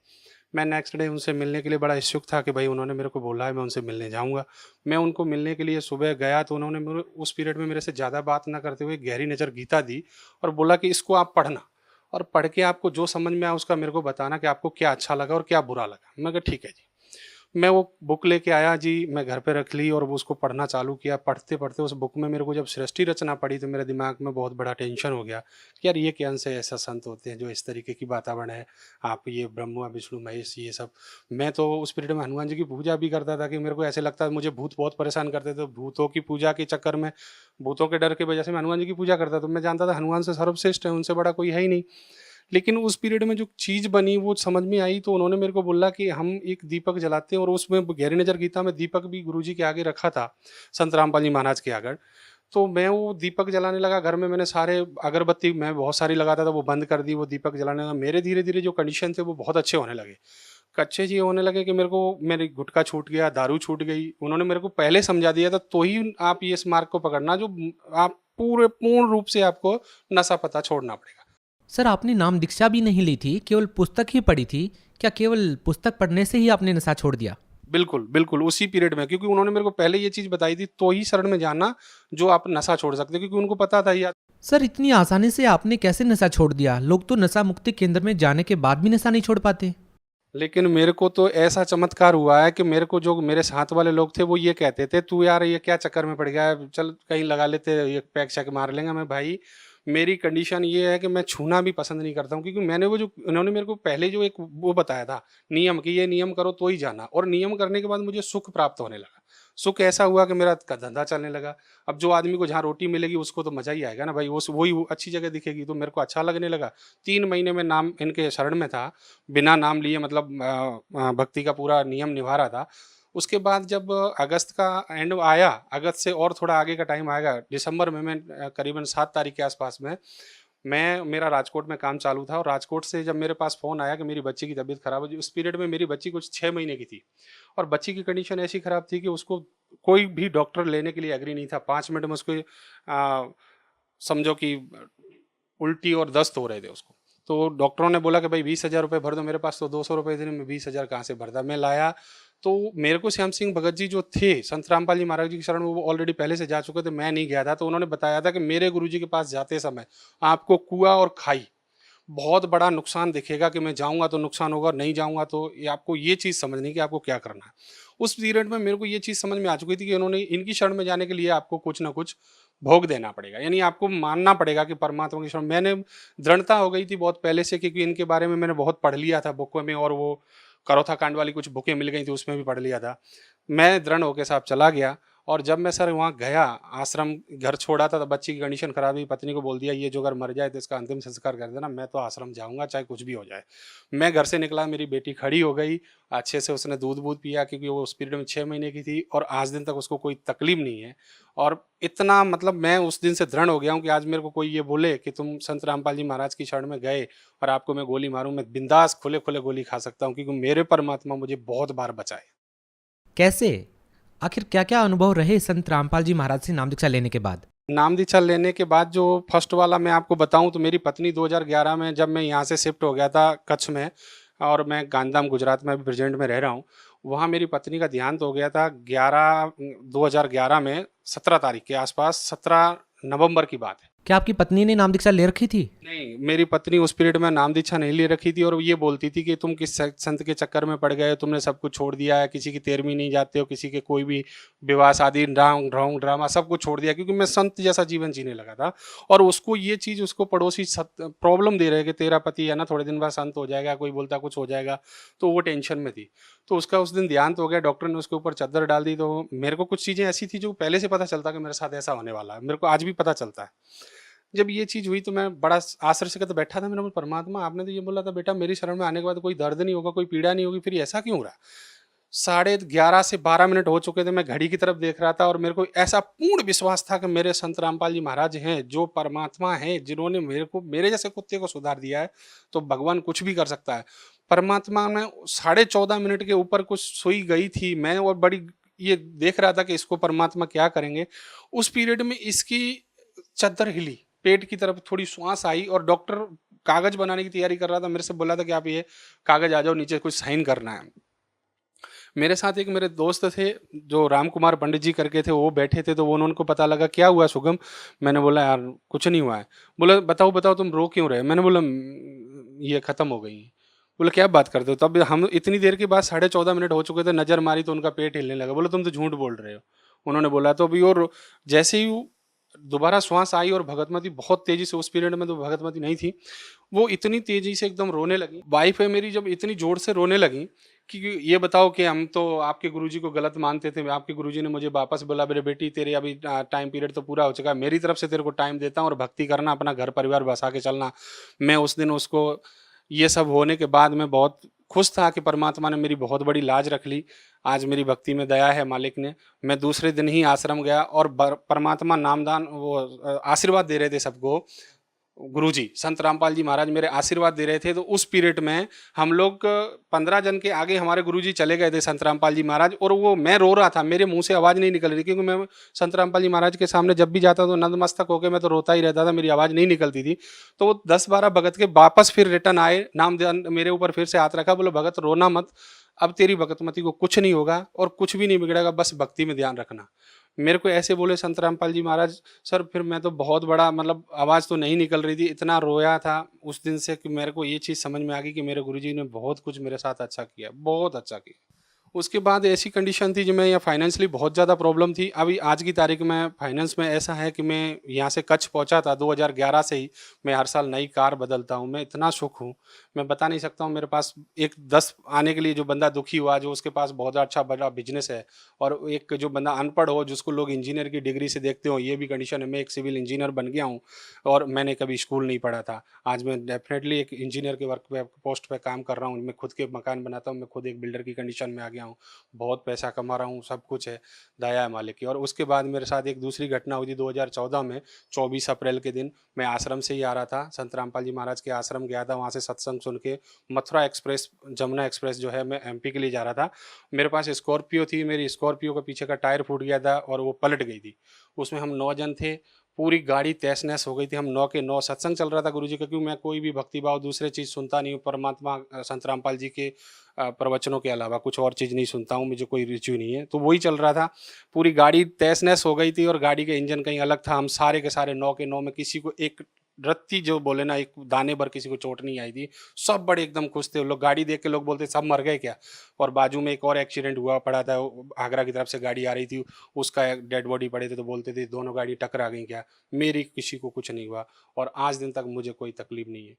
मैं नेक्स्ट डे उनसे मिलने के लिए बड़ा इच्छुक था कि भाई उन्होंने मेरे को बोला है, मैं उनसे मिलने जाऊंगा। मैं उनको मिलने के लिए सुबह गया, तो उन्होंने मेरे उस पीरियड में मेरे से ज़्यादा बात ना करते हुए गहरी नज़र गीता दी और बोला कि इसको आप पढ़ना और पढ़ के आपको जो समझ में आया उसका मेरे को बताना कि आपको क्या अच्छा लगा और क्या बुरा लगा। मैं कहा ठीक है जी। मैं वो बुक लेके आया जी, मैं घर पे रख ली और उसको पढ़ना चालू किया। पढ़ते पढ़ते उस बुक में मेरे को जब सृष्टि रचना पड़ी, तो मेरे दिमाग में बहुत बड़ा टेंशन हो गया कि यार ये कौन से ऐसा संत होते हैं जो इस तरीके की वातावरण है, आप ये ब्रह्मा विष्णु महेश ये सब। मैं तो उस पीरियड में हनुमान जी की पूजा भी करता था कि मेरे को ऐसे लगता है, मुझे भूत बहुत परेशान करते थे। भूतों की पूजा के चक्कर में, भूतों के डर के वजह से मैं हनुमान जी की पूजा करता था। तो मैं जानता था हनुमान से सर्वश्रेष्ठ है, उनसे बड़ा कोई है ही नहीं। लेकिन उस पीरियड में जो चीज़ बनी वो समझ में आई, तो उन्होंने मेरे को बोला कि हम एक दीपक जलाते हैं, और उसमें गहरी नज़र गीता में दीपक भी गुरुजी के आगे रखा था, संत रामपाल जी महाराज के आगे। तो मैं वो दीपक जलाने लगा घर में, मैंने सारे अगरबत्ती मैं बहुत सारी लगाता था वो बंद कर दी, वो दीपक जलाने लगा। मेरे धीरे धीरे जो कंडीशन थे वो बहुत अच्छे होने लगे। अच्छे जी होने लगे कि मेरे को मेरी गुटखा छूट गया, दारू छूट गई। उन्होंने मेरे को पहले समझा दिया था, तो ही आप ये इस मार्ग को पकड़ना जो आप पूर्ण रूप से आपको नशा पता छोड़ना पड़ेगा। सर, आपने नाम दीक्षा भी नहीं ली थी, केवल पुस्तक ही पढ़ी थी। क्या केवल पुस्तक पढ़ने से ही आपने नशा छोड़ दिया? बिल्कुल बिल्कुल, उसी पीरियड में, क्योंकि उन्होंने मेरे को पहले ये चीज़ बताई थी, तो ही शरण में जाना जो आप नशा छोड़ सकते, क्योंकि उनको पता था यार। सर, इतनी आसानी से आपने कैसे नशा छोड़ दिया? लोग तो नशा मुक्ति केंद्र में जाने के बाद भी नशा नहीं छोड़ पाते। लेकिन मेरे को तो ऐसा चमत्कार हुआ है कि मेरे को जो मेरे साथ वाले लोग थे वो ये कहते थे, तू यार ये क्या चक्कर में पड़ गया है, चल कहीं लगा लेते, ये पैक शैक मार लेंगे। मैं भाई, मेरी कंडीशन ये है कि मैं छूना भी पसंद नहीं करता हूँ, क्योंकि मैंने वो जो उन्होंने मेरे को पहले जो एक वो बताया था नियम, कि ये नियम करो तो ही जाना, और नियम करने के बाद मुझे सुख प्राप्त होने लगा। सुख ऐसा हुआ कि मेरा धंधा चलने लगा। अब जो आदमी को जहाँ रोटी मिलेगी उसको तो मज़ा ही आएगा ना भाई, वही अच्छी जगह दिखेगी, तो मेरे को अच्छा लगने लगा। 3 महीने में नाम इनके शरण में था, बिना नाम लिए, मतलब भक्ति का पूरा नियम निभा रहा था। उसके बाद जब अगस्त का एंड आया, अगस्त से और थोड़ा आगे का टाइम आएगा, दिसंबर में मैं करीबन 7 तारीख के आसपास में मेरा राजकोट में काम चालू था, और राजकोट से जब मेरे पास फ़ोन आया कि मेरी बच्ची की तबीयत ख़राब है। उस पीरियड में मेरी बच्ची कुछ 6 महीने की थी, और बच्ची की कंडीशन ऐसी ख़राब थी कि उसको कोई भी डॉक्टर लेने के लिए एग्री नहीं था। 5 मिनट में उसको समझो कि उल्टी और दस्त हो रहे थे उसको। तो डॉक्टरों ने बोला कि भाई 20,000 रुपये भर दो। मेरे पास तो 200 रुपये थे, मैं 20,000 कहाँ से भरता। मैं लाया, तो मेरे को श्याम सिंह भगत जी जो थे, संत रामपाल जी महाराज जी की शरण में, वो ऑलरेडी पहले से जा चुके थे, मैं नहीं गया था। तो उन्होंने बताया था कि मेरे गुरुजी के पास जाते समय आपको कुआं और खाई बहुत बड़ा नुकसान दिखेगा, कि मैं जाऊंगा तो नुकसान होगा, और नहीं जाऊंगा तो ये आपको ये चीज़ समझनी कि आपको क्या करना है। उस पीरियड में मेरे को ये चीज़ समझ में आ चुकी थी कि उन्होंने इनकी शरण में जाने के लिए आपको कुछ ना कुछ भोग देना पड़ेगा, यानी आपको मानना पड़ेगा कि परमात्मा की शरण। मैंने दृढ़ता हो गई थी बहुत पहले से, क्योंकि इनके बारे में मैंने बहुत पढ़ लिया था बुकों में, और वो करोथा कांड वाली कुछ बुकें मिल गई थी, उसमें भी पढ़ लिया था। मैं दृढ़ होकर साहब चला गया, और जब मैं सर वहाँ गया, आश्रम घर छोड़ा था, तो बच्ची की कंडीशन खराब हुई। पत्नी को बोल दिया ये जो अगर मर जाए तो इसका अंतिम संस्कार कर देना, मैं तो आश्रम जाऊँगा चाहे कुछ भी हो जाए। मैं घर से निकला, मेरी बेटी खड़ी हो गई, अच्छे से उसने दूध पिया, क्योंकि वो उस पीरियड में 6 महीने की थी, और आज दिन तक उसको कोई तकलीफ नहीं है। और इतना मतलब मैं उस दिन से दृढ़ हो गया हूँ कि आज मेरे को कोई ये बोले कि तुम संत रामपाल जी महाराज की शरण में गए और आपको मैं गोली मारूं, मैं बिंदास खुले खुले गोली खा सकता हूँ, क्योंकि मेरे परमात्मा मुझे बहुत बार बचाए। कैसे? आखिर क्या क्या अनुभव रहे संत रामपाल जी महाराज से नाम दीक्षा लेने के बाद? नाम दीक्षा लेने के बाद जो फर्स्ट वाला मैं आपको बताऊं, तो मेरी पत्नी 2011 में, जब मैं यहाँ से शिफ्ट हो गया था कच्छ में, और मैं गांधीधाम गुजरात में अभी प्रेजेंट में रह रहा हूँ, वहाँ मेरी पत्नी का देहांत हो गया था 2011 में 17 तारीख के आसपास, 17 नवंबर की बात है। क्या आपकी पत्नी ने नाम दीक्षा ले रखी थी? नहीं, मेरी पत्नी उस पीरियड में नाम दीक्षा नहीं ले रखी थी, और ये बोलती थी कि तुम किस संत के चक्कर में पड़ गए, तुमने सब कुछ छोड़ दिया है, किसी की 13वीं नहीं जाते हो, किसी के कोई भी विवाह शादी ढोंग ड्रामा सब कुछ छोड़ दिया, क्योंकि मैं संत जैसा जीवन जीने लगा था। और उसको ये चीज़, उसको पड़ोसी प्रॉब्लम दे रहे कि तेरा पति है ना थोड़े दिन बाद संत हो जाएगा, कोई बोलता कुछ हो जाएगा, तो वो टेंशन में थी। तो उसका उस दिन देहांत हो गया, डॉक्टर ने उसके ऊपर चादर डाल दी। तो मेरे को कुछ चीज़ें ऐसी थी जो पहले से पता चलता कि मेरे साथ ऐसा होने वाला है, मेरे को आज भी पता चलता है। जब ये चीज़ हुई तो मैं बड़ा आश्चर्य से बैठा था। मैंने बोला परमात्मा, आपने तो ये बोला था बेटा मेरी शरण में आने के बाद कोई दर्द नहीं होगा, कोई पीड़ा नहीं होगी, फिर ऐसा क्यों हो रहा? 11:30 से 12 मिनट हो चुके थे, मैं घड़ी की तरफ देख रहा था, और मेरे को ऐसा पूर्ण विश्वास था कि मेरे संत रामपाल जी महाराज हैं, जो परमात्मा हैं, जिन्होंने मेरे जैसे कुत्ते को सुधार दिया है, तो भगवान कुछ भी कर सकता है। परमात्मा में 14.5 मिनट के ऊपर कुछ सुई गई थी मैं, और बड़ी ये देख रहा था कि इसको परमात्मा क्या करेंगे। उस पीरियड में इसकी चद्दर हिली, पेट की तरफ थोड़ी श्वास आई, और डॉक्टर कागज बनाने की तैयारी कर रहा था। मेरे से बोला था कि आप ये कागज आ जाओ नीचे, कुछ साइन करना है। मेरे साथ एक मेरे दोस्त थे जो राम कुमार पंडित जी करके थे, वो बैठे थे। तो वो उनको पता लगा क्या हुआ शुभम? मैंने बोला यार कुछ नहीं हुआ है। बोला बताओ बताओ तुम रो क्यों रहे? मैंने बोला ये खत्म हो गई। बोला क्या बात करते हो? तब हम इतनी देर के बाद 14.5 मिनट हो चुके थे, नजर मारी तो उनका पेट हिलने लगा। बोला तुम तो झूठ बोल रहे हो। उन्होंने बोला तो अभी, और जैसे ही दोबारा श्वास आई, और भगतमती बहुत तेजी से, उस पीरियड में तो भगतमती नहीं थी, वो इतनी तेजी से एकदम रोने लगी। वाइफ है मेरी, जब इतनी जोर से रोने लगी, कि ये बताओ कि हम तो आपके गुरुजी को गलत मानते थे, आपके गुरुजी ने मुझे वापस बोला मेरे बेटी तेरे अभी टाइम पीरियड तो पूरा हो चुका है, मेरी तरफ से तेरे को टाइम देता हूँ और भक्ति करना, अपना घर परिवार बसा के चलना। मैं उस दिन उसको ये सब होने के बाद मैं बहुत खुश था कि परमात्मा ने मेरी बहुत बड़ी लाज रख ली। आज मेरी भक्ति में दया है मालिक ने। मैं दूसरे दिन ही आश्रम गया और परमात्मा नामदान वो आशीर्वाद दे रहे थे सबको। गुरुजी संत रामपाल जी महाराज मेरे आशीर्वाद दे रहे थे। तो उस पीरियड में हम लोग 15 जन के आगे हमारे गुरुजी चले गए थे संत रामपाल जी महाराज, और वो मैं रो रहा था, मेरे मुंह से आवाज़ नहीं निकल रही, क्योंकि मैं संत रामपाल जी महाराज के सामने जब भी जाता तो नतमस्तक होकर मैं तो रोता ही रहता था, मेरी आवाज़ नहीं निकलती थी। तो वो 10-12 भगत के वापस फिर रिटर्न आए, नाम मेरे ऊपर फिर से हाथ रखा, बोले भगत रोना मत, अब तेरी भगतमती को कुछ नहीं होगा और कुछ भी नहीं बिगड़ेगा, बस भक्ति में ध्यान रखना। मेरे को ऐसे बोले संत रामपाल जी महाराज। सर फिर मैं तो बहुत बड़ा मतलब आवाज़ तो नहीं निकल रही थी, इतना रोया था उस दिन से कि मेरे को ये चीज़ समझ में आ गई कि मेरे गुरुजी ने बहुत कुछ मेरे साथ अच्छा किया, बहुत अच्छा किया। उसके बाद ऐसी कंडीशन थी जो मैं यहाँ फाइनेंशियली बहुत ज़्यादा प्रॉब्लम थी। अभी आज की तारीख में फाइनेंस में ऐसा है कि मैं यहाँ से कच्छ पहुँचा था 2011 से ही मैं हर साल नई कार बदलता हूँ। मैं इतना सुख हूँ मैं बता नहीं सकता हूँ। मेरे पास एक 10 आने के लिए जो बंदा दुखी हुआ, जो उसके पास बहुत अच्छा बड़ा बिजनेस है, और एक जो बंदा अनपढ़ हो जिसको लोग इंजीनियर की डिग्री से देखते हो, ये भी कंडीशन है। मैं एक सिविल इंजीनियर बन गया हूँ और मैंने कभी स्कूल नहीं पढ़ा था। आज मैं डेफिनेटली एक इंजीनियर के वर्क पे पोस्ट पे काम कर रहा हूँ। मैं खुद के मकान बनाता हूँ, मैं खुद एक बिल्डर की कंडीशन में आ गया हूँ, बहुत पैसा कमा रहा हूँ, सब कुछ है, दया है मालिक की। और उसके बाद मेरे साथ एक दूसरी घटना हुई थी 2014 में 24 अप्रैल के दिन। मैं आश्रम से ही आ रहा था, संत रामपाल जी महाराज के आश्रम गया था, वहाँ से सत्संग सुन के मथुरा एक्सप्रेस, जमुना एक्सप्रेस जो है, मैं एमपी के लिए जा रहा था। मेरे पास स्कॉर्पियो थी, मेरी स्कॉर्पियो का पीछे का टायर फूट गया था और वो पलट गई थी। उसमें हम 9 जन थे, पूरी गाड़ी तहस नहस हो गई थी। हम 9 के 9 सत्संग चल रहा था गुरुजी का, क्योंकि मैं कोई भी भक्तिभाव दूसरे चीज़ सुनता नहीं हूँ, परमात्मा संत रामपाल जी के प्रवचनों के अलावा कुछ और चीज़ नहीं सुनता हूँ, मुझे कोई रुचि नहीं है। तो वही चल रहा था, पूरी गाड़ी तहस नहस हो गई थी और गाड़ी का इंजन कहीं अलग था। हम सारे के सारे 9 के 9 में किसी को एक रत्ती जो बोले ना, एक दाने भर किसी को चोट नहीं आई थी। सब बड़े एकदम खुश थे। लोग गाड़ी देख के लोग बोलते सब मर गए क्या। और बाजू में एक और एक्सीडेंट हुआ पड़ा था, आगरा की तरफ से गाड़ी आ रही थी, उसका डेड बॉडी पड़े थे, तो बोलते थे दोनों गाड़ी टकरा गई क्या। मेरी किसी को कुछ नहीं हुआ और आज दिन तक मुझे कोई तकलीफ नहीं है।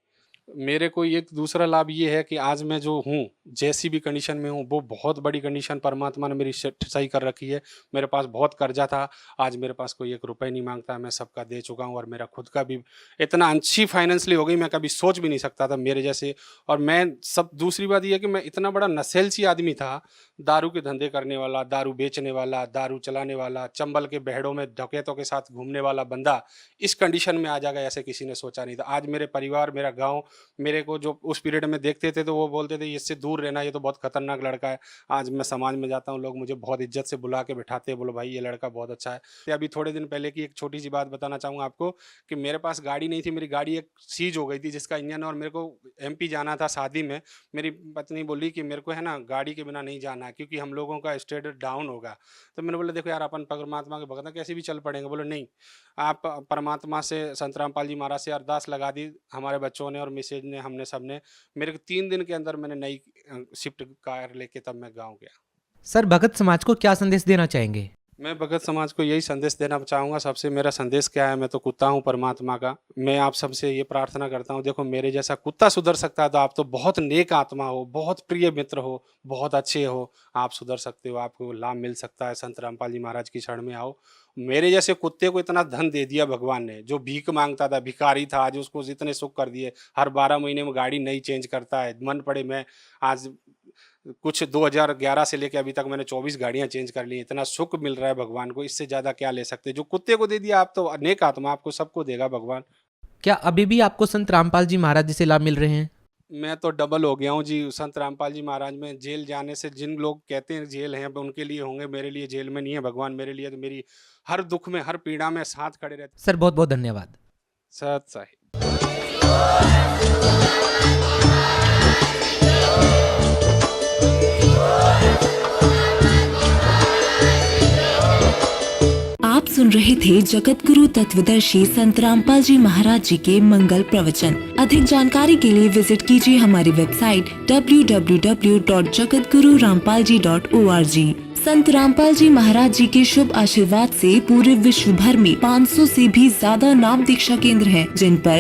मेरे को एक दूसरा लाभ ये है कि आज मैं जो हूँ, जैसी भी कंडीशन में हूँ, वो बहुत बड़ी कंडीशन परमात्मा ने मेरी सही कर रखी है। मेरे पास बहुत कर्जा था, आज मेरे पास कोई 1 रुपये नहीं मांगता, मैं सबका दे चुका हूँ। और मेरा खुद का भी इतना अच्छी फाइनेंशियली हो गई, मैं कभी सोच भी नहीं सकता था मेरे जैसे। और मैं सब दूसरी बात यह है कि मैं इतना बड़ा नशेलसी आदमी था, दारू के धंधे करने वाला, दारू बेचने वाला, दारू चलाने वाला, चंबल के बहड़ों में डकैतों के साथ घूमने वाला बंदा इस कंडीशन में आ जाएगा, ऐसे किसी ने सोचा नहीं था। आज मेरे परिवार, मेरा गाँव मेरे को जो उस पीरियड में देखते थे तो वो बोलते थे इससे दूर रहना, ये तो बहुत खतरनाक लड़का है। आज मैं समाज में जाता हूँ, लोग मुझे बहुत इज्जत से बुला के बिठाते हैं, बोलो भाई ये लड़का बहुत अच्छा है। तो अभी थोड़े दिन पहले की एक छोटी सी बात बताना चाहूँगा आपको कि मेरे पास गाड़ी नहीं थी, मेरी गाड़ी एक सीज हो गई थी जिसका इंजन, और मेरे को एमपी जाना था शादी में। मेरी पत्नी बोली कि मेरे को है ना गाड़ी के बिना नहीं जाना, क्योंकि हम लोगों का स्टेटस डाउन होगा। तो मैंने बोला देखो यार, अपन परमात्मा के भगत कैसे भी चल पड़ेंगे। बोले नहीं, आप परमात्मा से, संत रामपाल जी महाराज से अरदास लगा दी हमारे बच्चों ने और मिसेज ने, हमने सबने। मेरे को 3 दिन के अंदर मैंने नई शिफ्ट कार लेके तब मैं गांव गया। सर भगत समाज को क्या संदेश देना चाहेंगे? मैं भगत समाज को यही संदेश देना चाहूँगा। सबसे मेरा संदेश क्या है, मैं तो कुत्ता हूँ परमात्मा का। मैं आप सबसे ये प्रार्थना करता हूँ, देखो मेरे जैसा कुत्ता सुधर सकता है तो आप तो बहुत नेक आत्मा हो, बहुत प्रिय मित्र हो, बहुत अच्छे हो, आप सुधर सकते हो, आपको लाभ मिल सकता है। संत रामपाल जी महाराज की शरण में आओ। मेरे जैसे कुत्ते को इतना धन दे दिया भगवान ने, जो भीख मांगता था, भिखारी था, आज उसको इतने सुख कर दिए। हर 12 महीने में गाड़ी नई चेंज करता है, मन पड़े। मैं आज कुछ 2011 से लेके अभी तक मैंने 24 गाड़ियां चेंज कर ली। इतना सुख मिल रहा है भगवान को, इससे ज़्यादा क्या ले सकते। जो कुत्ते को दे दिया, आप तो अनेक आत्मा, आपको सबको देगा भगवान। क्या अभी भी आपको संत रामपाल जी महाराज जी से लाभ मिल रहे हैं? मैं तो डबल हो गया हूँ जी। संत रामपाल जी महाराज में जेल जाने से, जिन लोग कहते हैं जेल हैं उनके लिए होंगे, मेरे लिए जेल में नहीं है भगवान। मेरे लिए तो मेरी हर दुख में, हर पीड़ा में साथ खड़े रहते। सर बहुत बहुत धन्यवाद। सत साहिब। आप सुन रहे थे जगत गुरु तत्वदर्शी संत रामपाल जी महाराज जी के मंगल प्रवचन। अधिक जानकारी के लिए विजिट कीजिए हमारी वेबसाइट www.jagatgururampalji.org। संत रामपाल जी महाराज जी के शुभ आशीर्वाद से पूरे विश्व भर में 500 से भी ज्यादा नाम दीक्षा केंद्र हैं, जिन पर